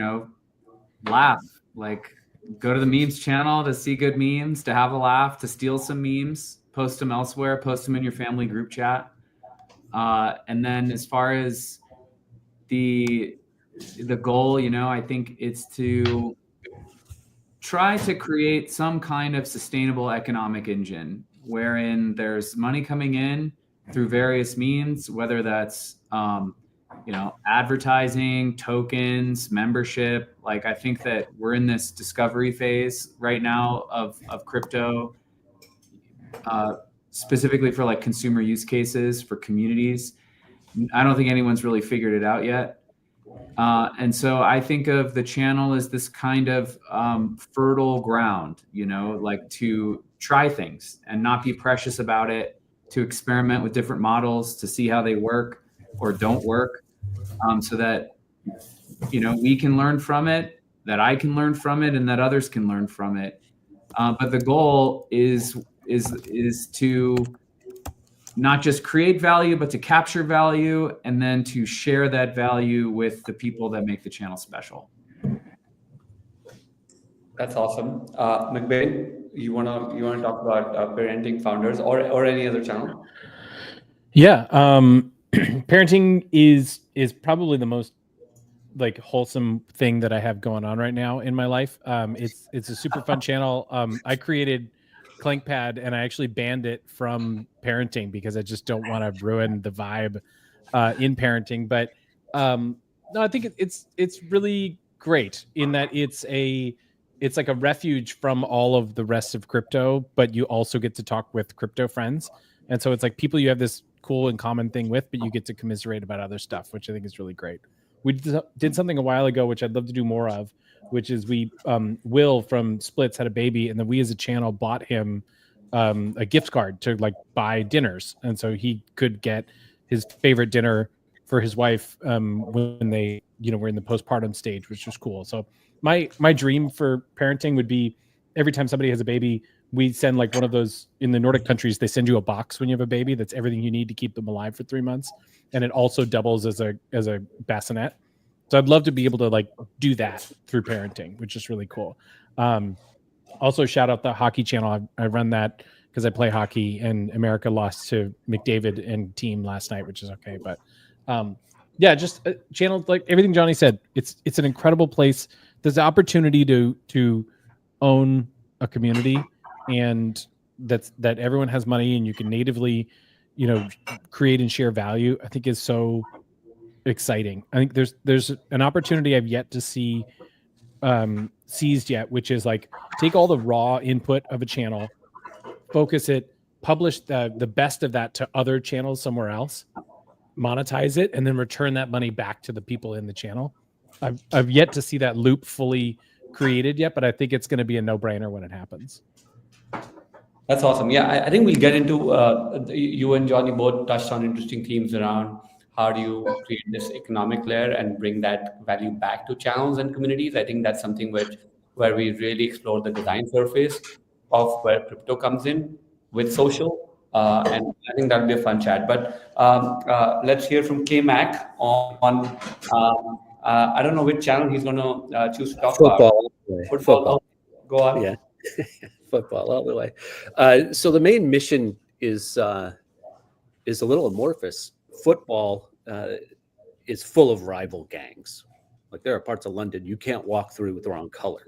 laugh. Like, go to the Memes channel to see good memes, to have a laugh, to steal some memes, post them elsewhere, post them in your family group chat. And then as far as the goal, I think it's to try to create some kind of sustainable economic engine wherein there's money coming in through various means, whether that's advertising, tokens, membership. Like, I think that we're in this discovery phase right now of crypto, specifically for like consumer use cases for communities. I don't think anyone's really figured it out yet. And so I think of the channel as this kind of fertile ground, like to try things and not be precious about it, to experiment with different models to see how they work or don't work, so that, we can learn from it, that I can learn from it, and that others can learn from it. But the goal is to not just create value, but to capture value and then to share that value with the people that make the channel special. That's awesome. McBain, you wanna talk about parenting founders or any other channel? Yeah, parenting is probably the most like wholesome thing that I have going on right now in my life. It's a super fun channel. I created ClankPad and I actually banned it from parenting because I just don't want to ruin the vibe in parenting. But no, I think it's really great in that it's like a refuge from all of the rest of crypto, but you also get to talk with crypto friends. And so it's like people you have this cool and common thing with, but you get to commiserate about other stuff, which I think is really great. We did something a while ago, which I'd love to do more of, which is Will from Splits had a baby, and then we as a channel bought him a gift card to like buy dinners. And so he could get his favorite dinner for his wife when they, were in the postpartum stage, which was cool. So my dream for parenting would be every time somebody has a baby, we send like one of those in the Nordic countries, they send you a box when you have a baby. That's everything you need to keep them alive for 3 months. And it also doubles as a bassinet. So I'd love to be able to like do that through parenting, which is really cool. Also shout out the hockey channel. I run that because I play hockey, and America lost to McDavid and team last night, which is okay. But yeah, just channels like everything Johnny said. It's an incredible place. There's the opportunity to own a community, and that everyone has money and you can natively, create and share value. I think is so exciting. I think there's an opportunity I've yet to see seized yet, which is like take all the raw input of a channel, focus it, publish the best of that to other channels somewhere else, monetize it, and then return that money back to the people in the channel. I've yet to see that loop fully created yet, but I think it's going to be a no-brainer when it happens. That's awesome. Yeah, I think we'll get into you and Johnny both touched on interesting themes around how do you create this economic layer and bring that value back to channels and communities. I think that's something where we really explore the design surface of where crypto comes in with social. And I think that'll be a fun chat. But let's hear from K-Mac on I don't know which channel he's going to choose to talk about. Football. Go on. Yeah. Football all the way. So the main mission is a little amorphous. Football is full of rival gangs. Like there are parts of London you can't walk through with the wrong color.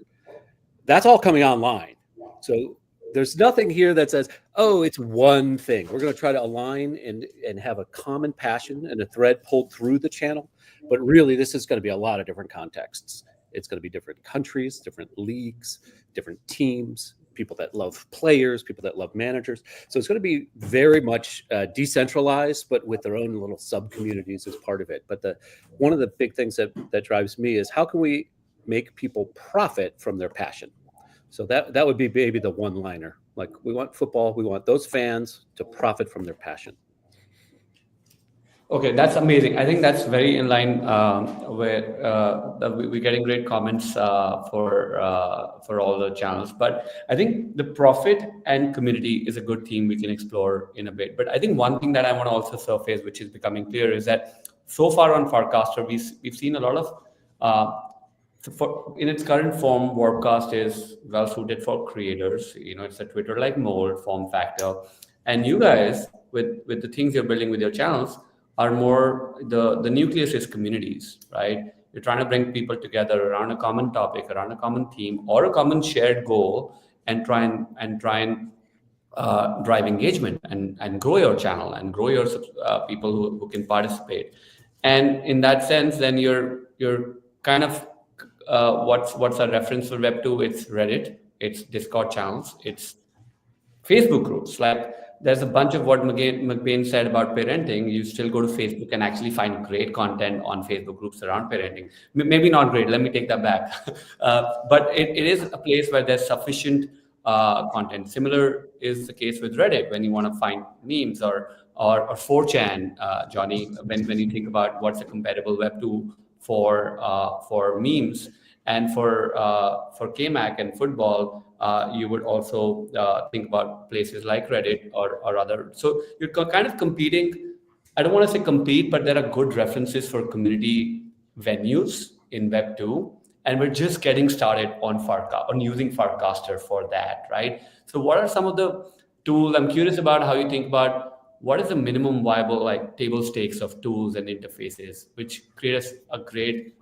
That's all coming online. So there's nothing here that says, oh, it's one thing. We're going to try to align and have a common passion and a thread pulled through the channel. But really, this is going to be a lot of different contexts. It's going to be different countries, different leagues, different teams, people that love players, people that love managers. So it's going to be very much decentralized, but with their own little sub-communities as part of it. But one of the big things that drives me is how can we make people profit from their passion? So that would be maybe the one-liner. Like we want football, we want those fans to profit from their passion. Okay, that's amazing. I think that's very in line where we're getting great comments for all the channels. But I think the profit and community is a good theme we can explore in a bit. But I think one thing that I want to also surface, which is becoming clear, is that so far on Farcaster, we've seen a lot of in its current form, Warpcast is well suited for creators. It's a Twitter-like mold, form factor, and you guys with the things you're building with your channels are more the nucleus is communities, right? You're trying to bring people together around a common topic, around a common theme, or a common shared goal, and try and drive engagement and grow your channel and grow your people who can participate. And in that sense, then you're kind of what's a reference for Web 2? It's Reddit, it's Discord channels, it's Facebook groups. Like there's a bunch of what McBain said about parenting. You still go to Facebook and actually find great content on Facebook groups around parenting. Maybe not great, let me take that back. But it is a place where there's sufficient content. Similar is the case with Reddit when you want to find memes or 4chan, Johnny, when you think about what's a compatible Web 2 for memes. And for KMAC and football, you would also think about places like Reddit or other. So you're kind of competing. I don't want to say compete, but there are good references for community venues in Web 2. And we're just getting started on using Farcaster for that, right? So what are some of the tools? I'm curious about how you think about what is the minimum viable table stakes of tools and interfaces, which create a great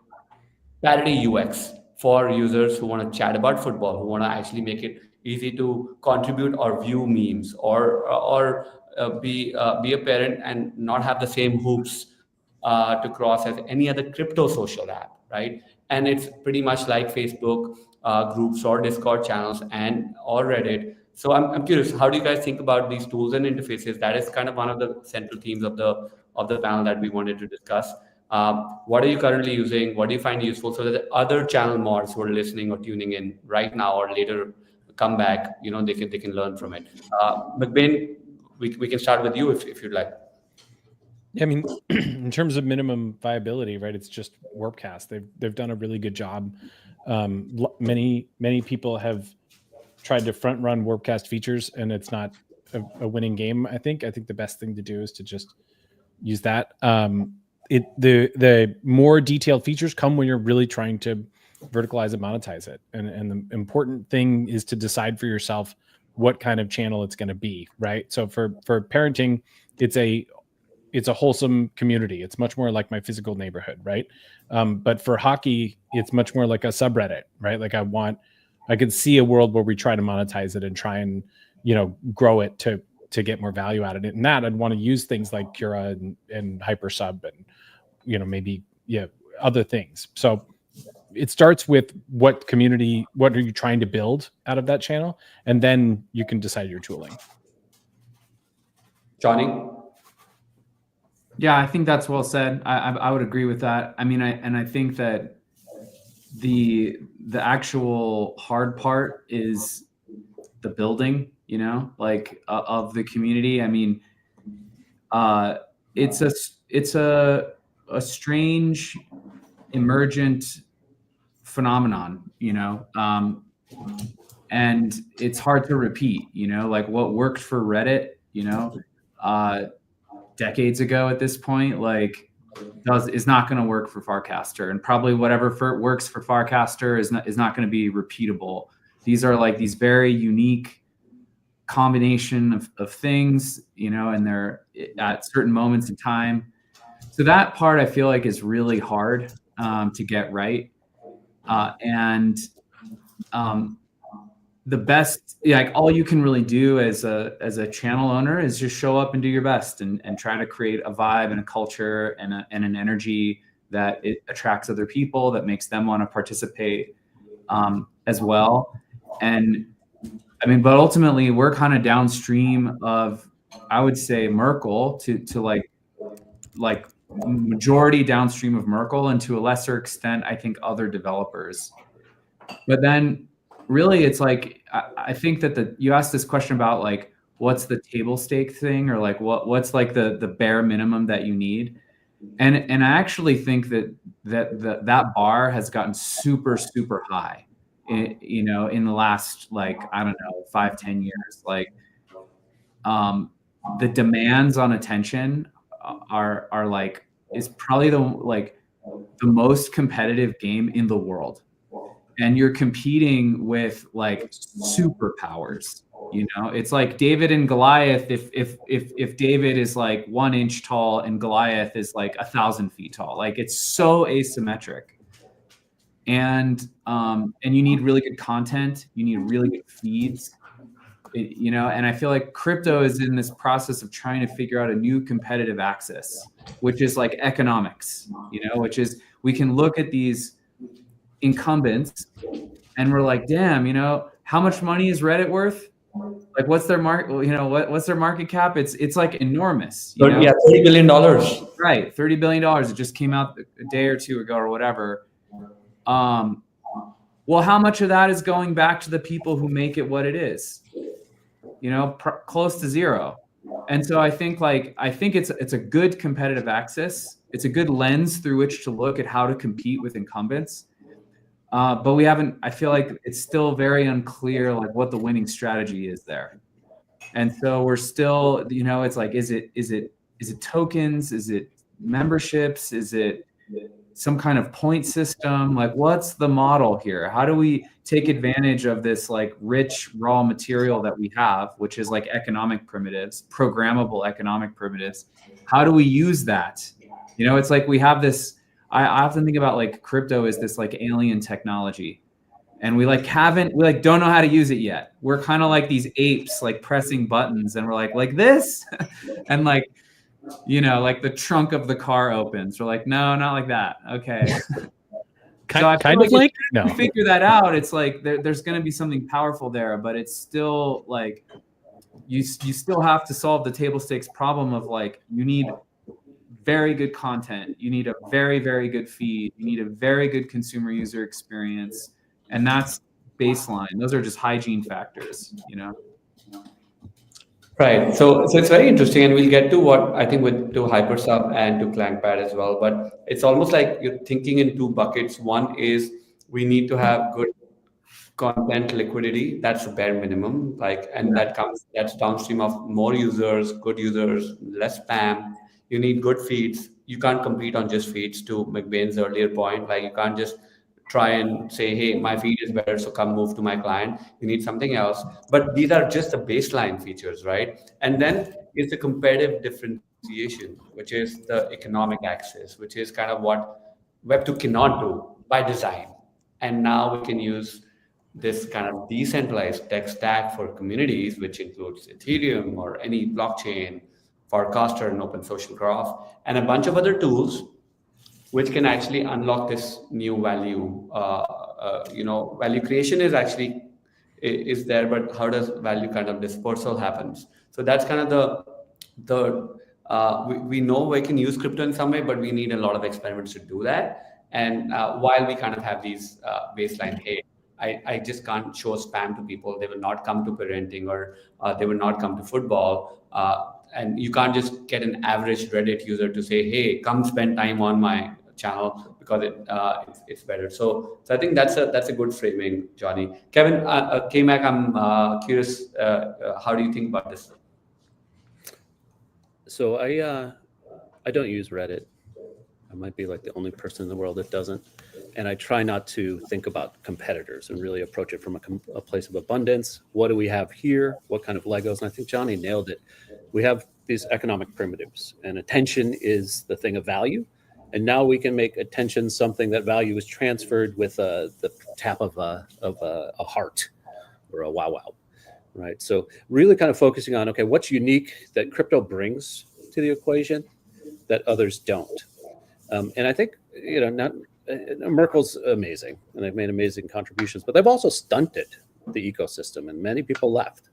parity UX for users who want to chat about football, who want to actually make it easy to contribute or view memes or be a parent and not have the same hoops to cross as any other crypto social app, right? And it's pretty much like Facebook groups or Discord channels or Reddit. So I'm curious, how do you guys think about these tools and interfaces? That is kind of one of the central themes of the panel that we wanted to discuss. What are you currently using? What do you find useful so that the other channel mods who are listening or tuning in right now or later come back, they can learn from it. McBain, we can start with you if you'd like. I mean, in terms of minimum viability, right? It's just Warpcast. They've done a really good job. Many people have tried to front run Warpcast features, and it's not a winning game. I think the best thing to do is to just use that. The more detailed features come when you're really trying to verticalize and monetize it. And the important thing is to decide for yourself what kind of channel it's going to be, right? So for parenting, it's a wholesome community. It's much more like my physical neighborhood, right? But for hockey, it's much more like a subreddit, right? Like I could see a world where we try to monetize it and try and, grow it to get more value out of it. And that I'd want to use things like Cura and Hypersub and, maybe other things. So it starts with what are you trying to build out of that channel? And then you can decide your tooling. Johnny? Yeah, I think that's well said. I would agree with that. I mean, I think that the actual hard part is the building, you know, like of the community. I mean, it's a strange emergent phenomenon, you know, and it's hard to repeat, you know, like what worked for Reddit, you know, decades ago at this point, like is not going to work for Farcaster, and probably whatever works for Farcaster is not going to be repeatable. These are like these very unique combination of things, you know, and they're at certain moments in time. So that part I feel like is really hard to get right. The best, like all you can really do as a channel owner is just show up and do your best and try to create a vibe and a culture and an energy that it attracts other people, that makes them want to participate as well. And I mean, but ultimately we're kind of downstream of, I would say, Merkle to like majority downstream of Merkle, and to a lesser extent, I think other developers. But then really it's like, I think that you asked this question about like, what's the table stake thing, or like what's like the bare minimum that you need. And I actually think that bar has gotten super, super high, you know, in the last, like, I don't know, 5-10 years. Like the demands on attention are like, is probably the most competitive game in the world. And you're competing with like superpowers, you know. It's like David and Goliath. If David is like 1 inch tall and Goliath is like 1,000 feet tall, like it's so asymmetric. And you need really good content. You need really good feeds, you know. And I feel like crypto is in this process of trying to figure out a new competitive axis, which is like economics, you know, which is we can look at these incumbents and we're like, damn, you know, how much money is Reddit worth? Like, what's their market, you know, what's their market cap? It's like enormous. You know? Yeah, $30 billion. Right, $30 billion. It just came out a day or two ago or whatever. Well, how much of that is going back to the people who make it what it is? You know, close to zero. And so I think it's a good competitive axis. It's a good lens through which to look at how to compete with incumbents. But we haven't, I feel like it's still very unclear like what the winning strategy is there. And so we're still, you know, it's like, is it tokens? Is it memberships? Is it some kind of point system? Like, what's the model here? How do we take advantage of this like rich raw material that we have, which is like economic primitives, programmable economic primitives? How do we use that? You know, it's like we have this, I often think about like crypto is this like alien technology, and we don't know how to use it yet. We're kind of like these apes, like pressing buttons, and we're like this, and like, you know, like the trunk of the car opens. We're like, no, not like that. Okay. Kind of like no. You figure that out. It's like there's going to be something powerful there, but it's still like you still have to solve the table stakes problem of like, you need very good content. You need a very, very good feed. You need a very good consumer user experience. And that's baseline. Those are just hygiene factors, you know? Right. So it's very interesting. And we'll get to what I think to Hypersub and to ClankPad as well. But it's almost like you're thinking in two buckets. One is we need to have good content liquidity. That's the bare minimum. And that's downstream of more users, good users, less spam. You need good feeds. You can't compete on just feeds, to McBain's earlier point. Like, you can't just try and say, hey, my feed is better, so come move to my client. You need something else. But these are just the baseline features, right? And then it's the competitive differentiation, which is the economic axis, which is kind of what Web2 cannot do by design. And now we can use this kind of decentralized tech stack for communities, which includes Ethereum or any blockchain, Farcaster and Open Social Graph, and a bunch of other tools, which can actually unlock this new value. Value creation is there, but how does value kind of dispersal happens? So that's kind of Third, we know we can use crypto in some way, but we need a lot of experiments to do that. And while we kind of have these baseline, hey, I just can't show spam to people. They will not come to parenting, or they will not come to football. And you can't just get an average Reddit user to say, hey, come spend time on my channel because it's better. So I think that's a good framing, Johnny. Kevin, K-Mac, I'm curious, how do you think about this? So I don't use Reddit. I might be like the only person in the world that doesn't. And I try not to think about competitors and really approach it from a place of abundance. What do we have here? What kind of Legos? And I think Johnny nailed it. We have these economic primitives, and attention is the thing of value. And now we can make attention something that value is transferred with the tap of a heart or a wow, right? So really kind of focusing on, okay, what's unique that crypto brings to the equation that others don't? And I think, Merkle's amazing, and they've made amazing contributions, but they've also stunted the ecosystem, and many people left.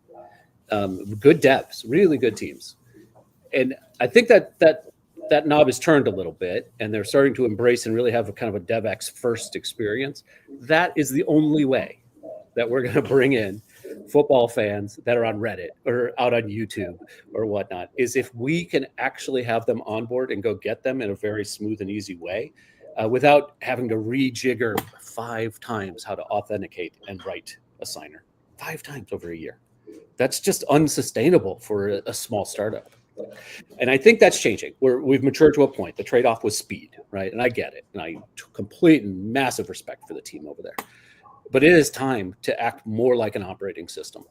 Good devs, really good teams. And I think that knob is turned a little bit, and they're starting to embrace and really have a kind of a DevX first experience. That is the only way that we're going to bring in football fans that are on Reddit or out on YouTube or whatnot, is if we can actually have them on board and go get them in a very smooth and easy way, without having to rejigger 5 times how to authenticate and write a signer 5 times over a year. That's just unsustainable for a small startup. And I think that's changing. We've matured to a point. The trade-off was speed, right? And I get it. And I complete and massive respect for the team over there. But it is time to act more like an operating system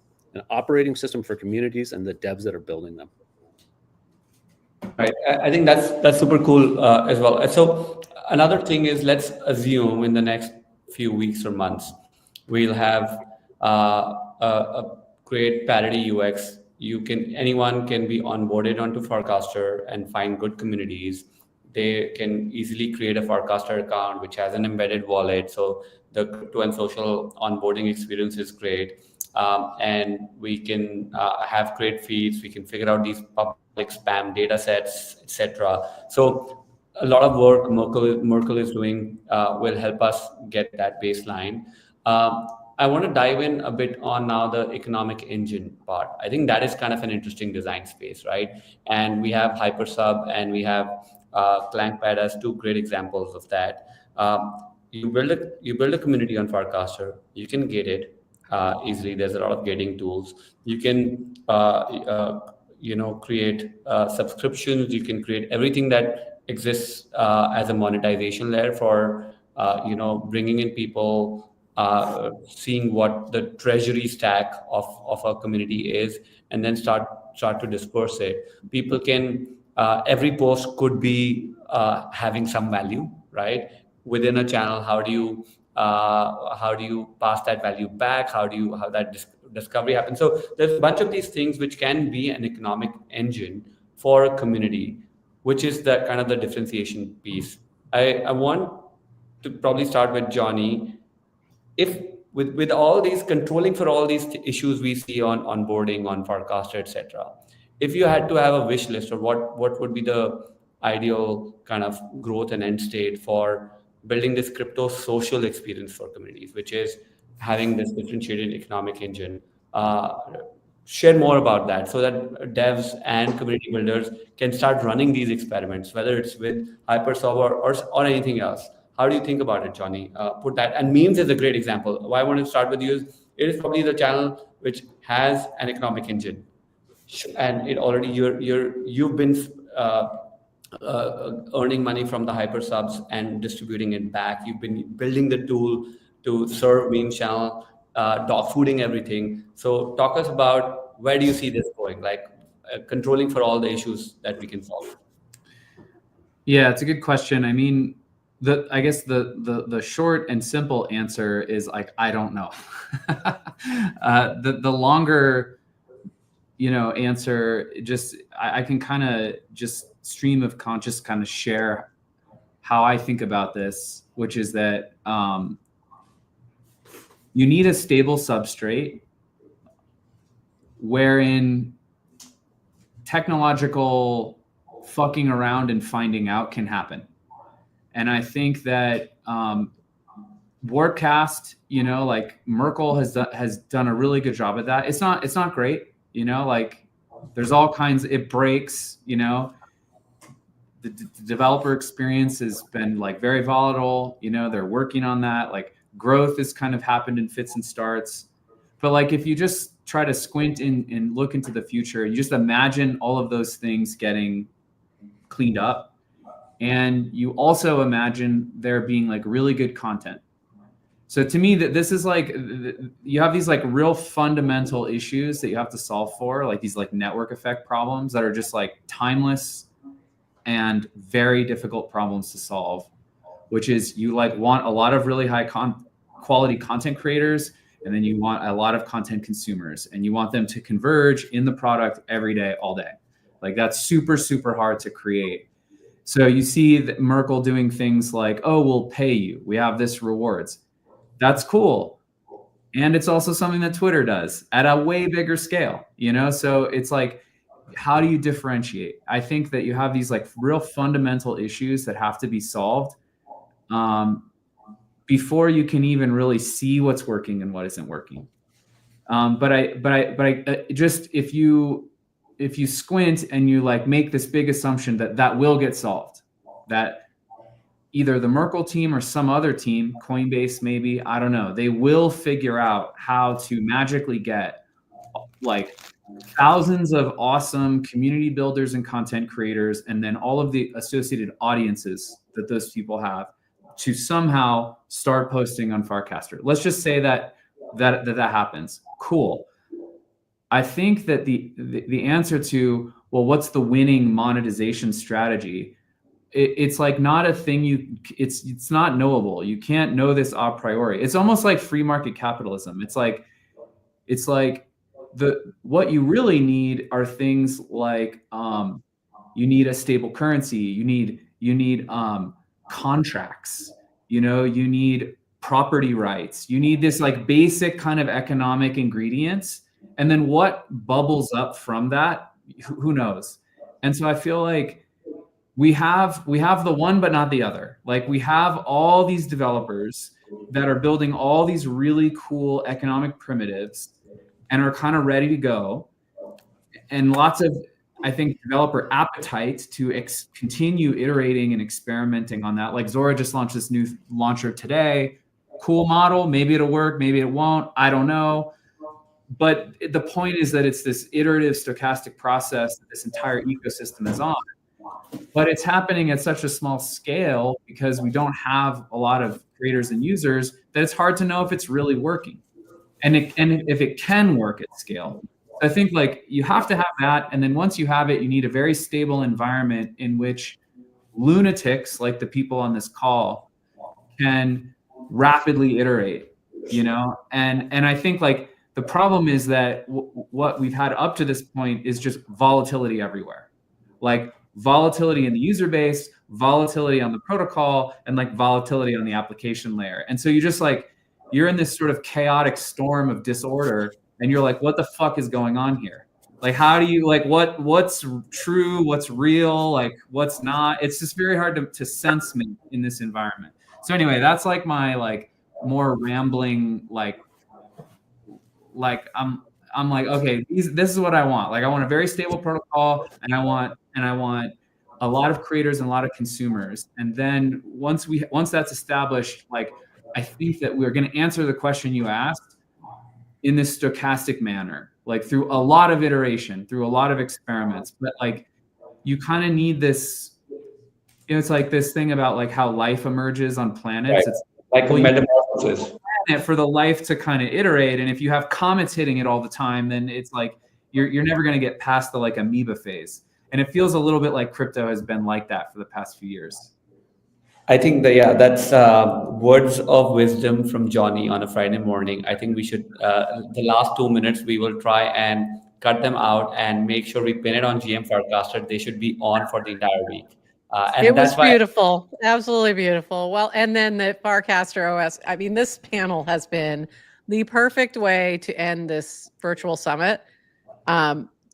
for communities and the devs that are building them. Right. I think that's super cool as well. So another thing is, let's assume in the next few weeks or months, we'll have a great parity UX. Anyone can be onboarded onto Farcaster and find good communities. They can easily create a Farcaster account, which has an embedded wallet. So the crypto and social onboarding experience is great. And we can have great feeds. We can figure out these public spam data sets, etc. So a lot of work Merkle is doing will help us get that baseline. I want to dive in a bit on now the economic engine part. I think that is kind of an interesting design space, right? And we have Hypersub and we have ClankPad as 2 great examples of that. You build a community on Farcaster. You can gate it easily. There's a lot of gating tools. You can create subscriptions. You can create everything that exists as a monetization layer for bringing in people, seeing what the treasury stack of a community is, and then start to disperse it. People can every post could be having some value, right? Within a channel, how do you pass that value back? How that discovery happens? So there's a bunch of these things which can be an economic engine for a community, which is the kind of the differentiation piece. I want to probably start with Johnny. If with all these controlling for all these issues we see on onboarding, on Farcaster, etc., if you had to have a wish list, or what would be the ideal kind of growth and end state for building this crypto social experience for communities, which is having this differentiated economic engine? Share more about that so that devs and community builders can start running these experiments, whether it's with Hypersub or anything else. How do you think about it, Johnny? Put that, and memes is a great example. Why I want to start with you is it is probably the channel which has an economic engine, and it already you've been earning money from the Hypersubs and distributing it back. You've been building the tool to serve meme channel, dog fooding everything. So talk us about where do you see this going, like controlling for all the issues that we can solve. Yeah, it's a good question. I mean, I guess the short and simple answer is like, I don't know. The longer, answer, just I can kind of just stream of conscious kind of share how I think about this, which is that you need a stable substrate wherein technological fucking around and finding out can happen. And I think that Warpcast, you know, like Merkle has done a really good job at that. It's not great, you know, like there's all kinds, it breaks, you know, the developer experience has been like very volatile, you know, they're working on that. Like growth has kind of happened in fits and starts. But like if you just try to squint and look into the future, you just imagine all of those things getting cleaned up. And you also imagine there being like really good content. So to me, that this is like, you have these like real fundamental issues that you have to solve for, like these like network effect problems that are just like timeless and very difficult problems to solve, which is you like want a lot of really high quality content creators, and then you want a lot of content consumers, and you want them to converge in the product every day, all day. Like that's super, super hard to create. So you see that Merkle doing things like, oh, we'll pay you. We have this rewards. That's cool. And it's also something that Twitter does at a way bigger scale, you know? So it's like, how do you differentiate? I think that you have these like real fundamental issues that have to be solved before you can even really see what's working and what isn't working. But I just, if you squint and you like make this big assumption that will get solved, that either the Merkle team or some other team, Coinbase maybe, I don't know, they will figure out how to magically get like thousands of awesome community builders and content creators, and then all of the associated audiences that those people have to somehow start posting on Farcaster. Let's just say that happens. Cool. I think that the answer to, well, what's the winning monetization strategy? It's like not a thing it's not knowable. You can't know this a priori. It's almost like free market capitalism. It's like what you really need are things like you need a stable currency. You need contracts. You know, you need property rights. You need this like basic kind of economic ingredients. And then what bubbles up from that, who knows? And so I feel like we have the one, but not the other. Like we have all these developers that are building all these really cool economic primitives and are kind of ready to go. And lots of, I think, developer appetite to continue iterating and experimenting on that. Like Zora just launched this new launcher today. Cool model. Maybe it'll work. Maybe it won't. I don't know. But the point is that it's this iterative stochastic process that this entire ecosystem is on. But it's happening at such a small scale because we don't have a lot of creators and users that it's hard to know if it's really working. And if it can work at scale. I think like you have to have that. And then once you have it, you need a very stable environment in which lunatics like the people on this call can rapidly iterate, you know? And I think like the problem is that what we've had up to this point is just volatility everywhere. Like volatility in the user base, volatility on the protocol, and like volatility on the application layer. And so you just like, you're in this sort of chaotic storm of disorder, and you're like, what the fuck is going on here? Like, how do you like what's true, what's real, like what's not? It's just very hard to sense me in this environment. So anyway, that's like my like more rambling like I'm like, okay, this is what I want. Like I want a very stable protocol, and I want a lot of creators and a lot of consumers. And then once that's established, like I think that we're going to answer the question you asked in this stochastic manner, like through a lot of iteration, through a lot of experiments. But like you kind of need this, you know, it's like this thing about like how life emerges on planets. Right. It's like metamorphosis. For the life to kind of iterate, and if you have comets hitting it all the time, then it's like you're never going to get past the like amoeba phase. And it feels a little bit like crypto has been like that for the past few years. I think that's words of wisdom from Johnny on a Friday morning. I think we should, the last 2 minutes, we will try and cut them out and make sure we pin it on GM Farcaster. They should be on for the entire week. And it was beautiful. Absolutely beautiful. Well, and then the Farcaster OS. I mean, this panel has been the perfect way to end this virtual summit.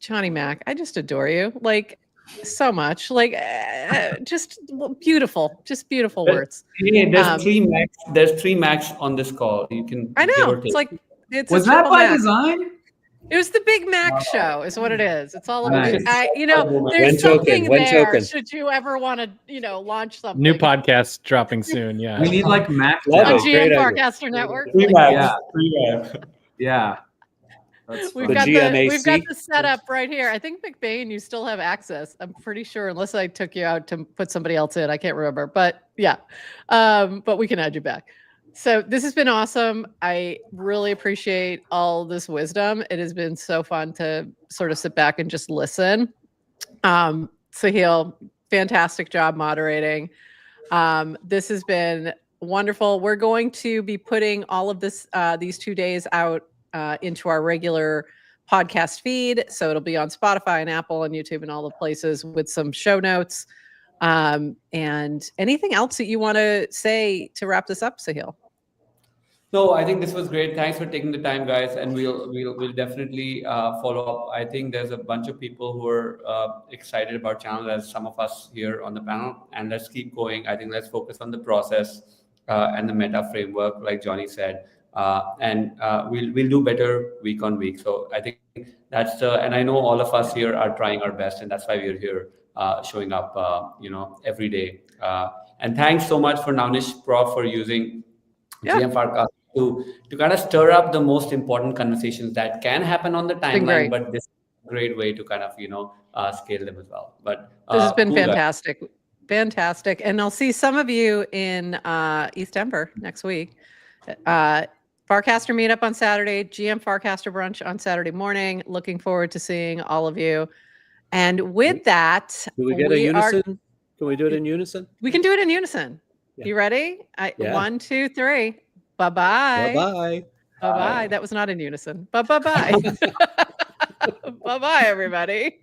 Johnny Mac, I just adore you. Like, so much. Like, just beautiful words. Hey, there's three Macs on this call. You can I give know. or take. It's like, it's Was a that triple by Mac. design? It was the Big Mac show, is what it is. It's all about, Nice. there's something there. Should you ever want to, launch something? New podcast dropping soon. Yeah. We need like Mac. Love On it. Great GM idea. Farcaster Network. Three Like, Macs. Yeah. That's we've The got GMAC. we've got the setup right here. I think McBain, you still have access. I'm pretty sure, unless I took you out to put somebody else in. I can't remember, but yeah. But we can add you back. So this has been awesome. I really appreciate all this wisdom. It has been so fun to sort of sit back and just listen. Sahil, fantastic job moderating. This has been wonderful. We're going to be putting all of this these 2 days out into our regular podcast feed. So it'll be on Spotify and Apple and YouTube and all the places with some show notes. And anything else that you want to say to wrap this up, Sahil? No, I think this was great. Thanks for taking the time, guys, and we'll definitely follow up. I think there's a bunch of people who are excited about channel, as some of us here on the panel, and let's keep going. I think let's focus on the process and the meta framework, like Johnny said, and we'll do better week on week. So I think that's and I know all of us here are trying our best, and that's why we're here showing up, every day. And thanks so much for Navnish Prof for using GM Farcaster to kind of stir up the most important conversations that can happen on the timeline, but this is a great way to kind of scale them as well. But this has been cool, fantastic, and I'll see some of you in East Denver next week. Farcaster meetup on Saturday, GM Farcaster brunch on Saturday morning. Looking forward to seeing all of you. And with that, do we get a unison? Can we do it in unison? We can do it in unison. Yeah. You ready? 1, 2, 3. Bye-bye. Bye-bye. Bye-bye. That was not in unison. Bye-bye. Bye-bye, everybody.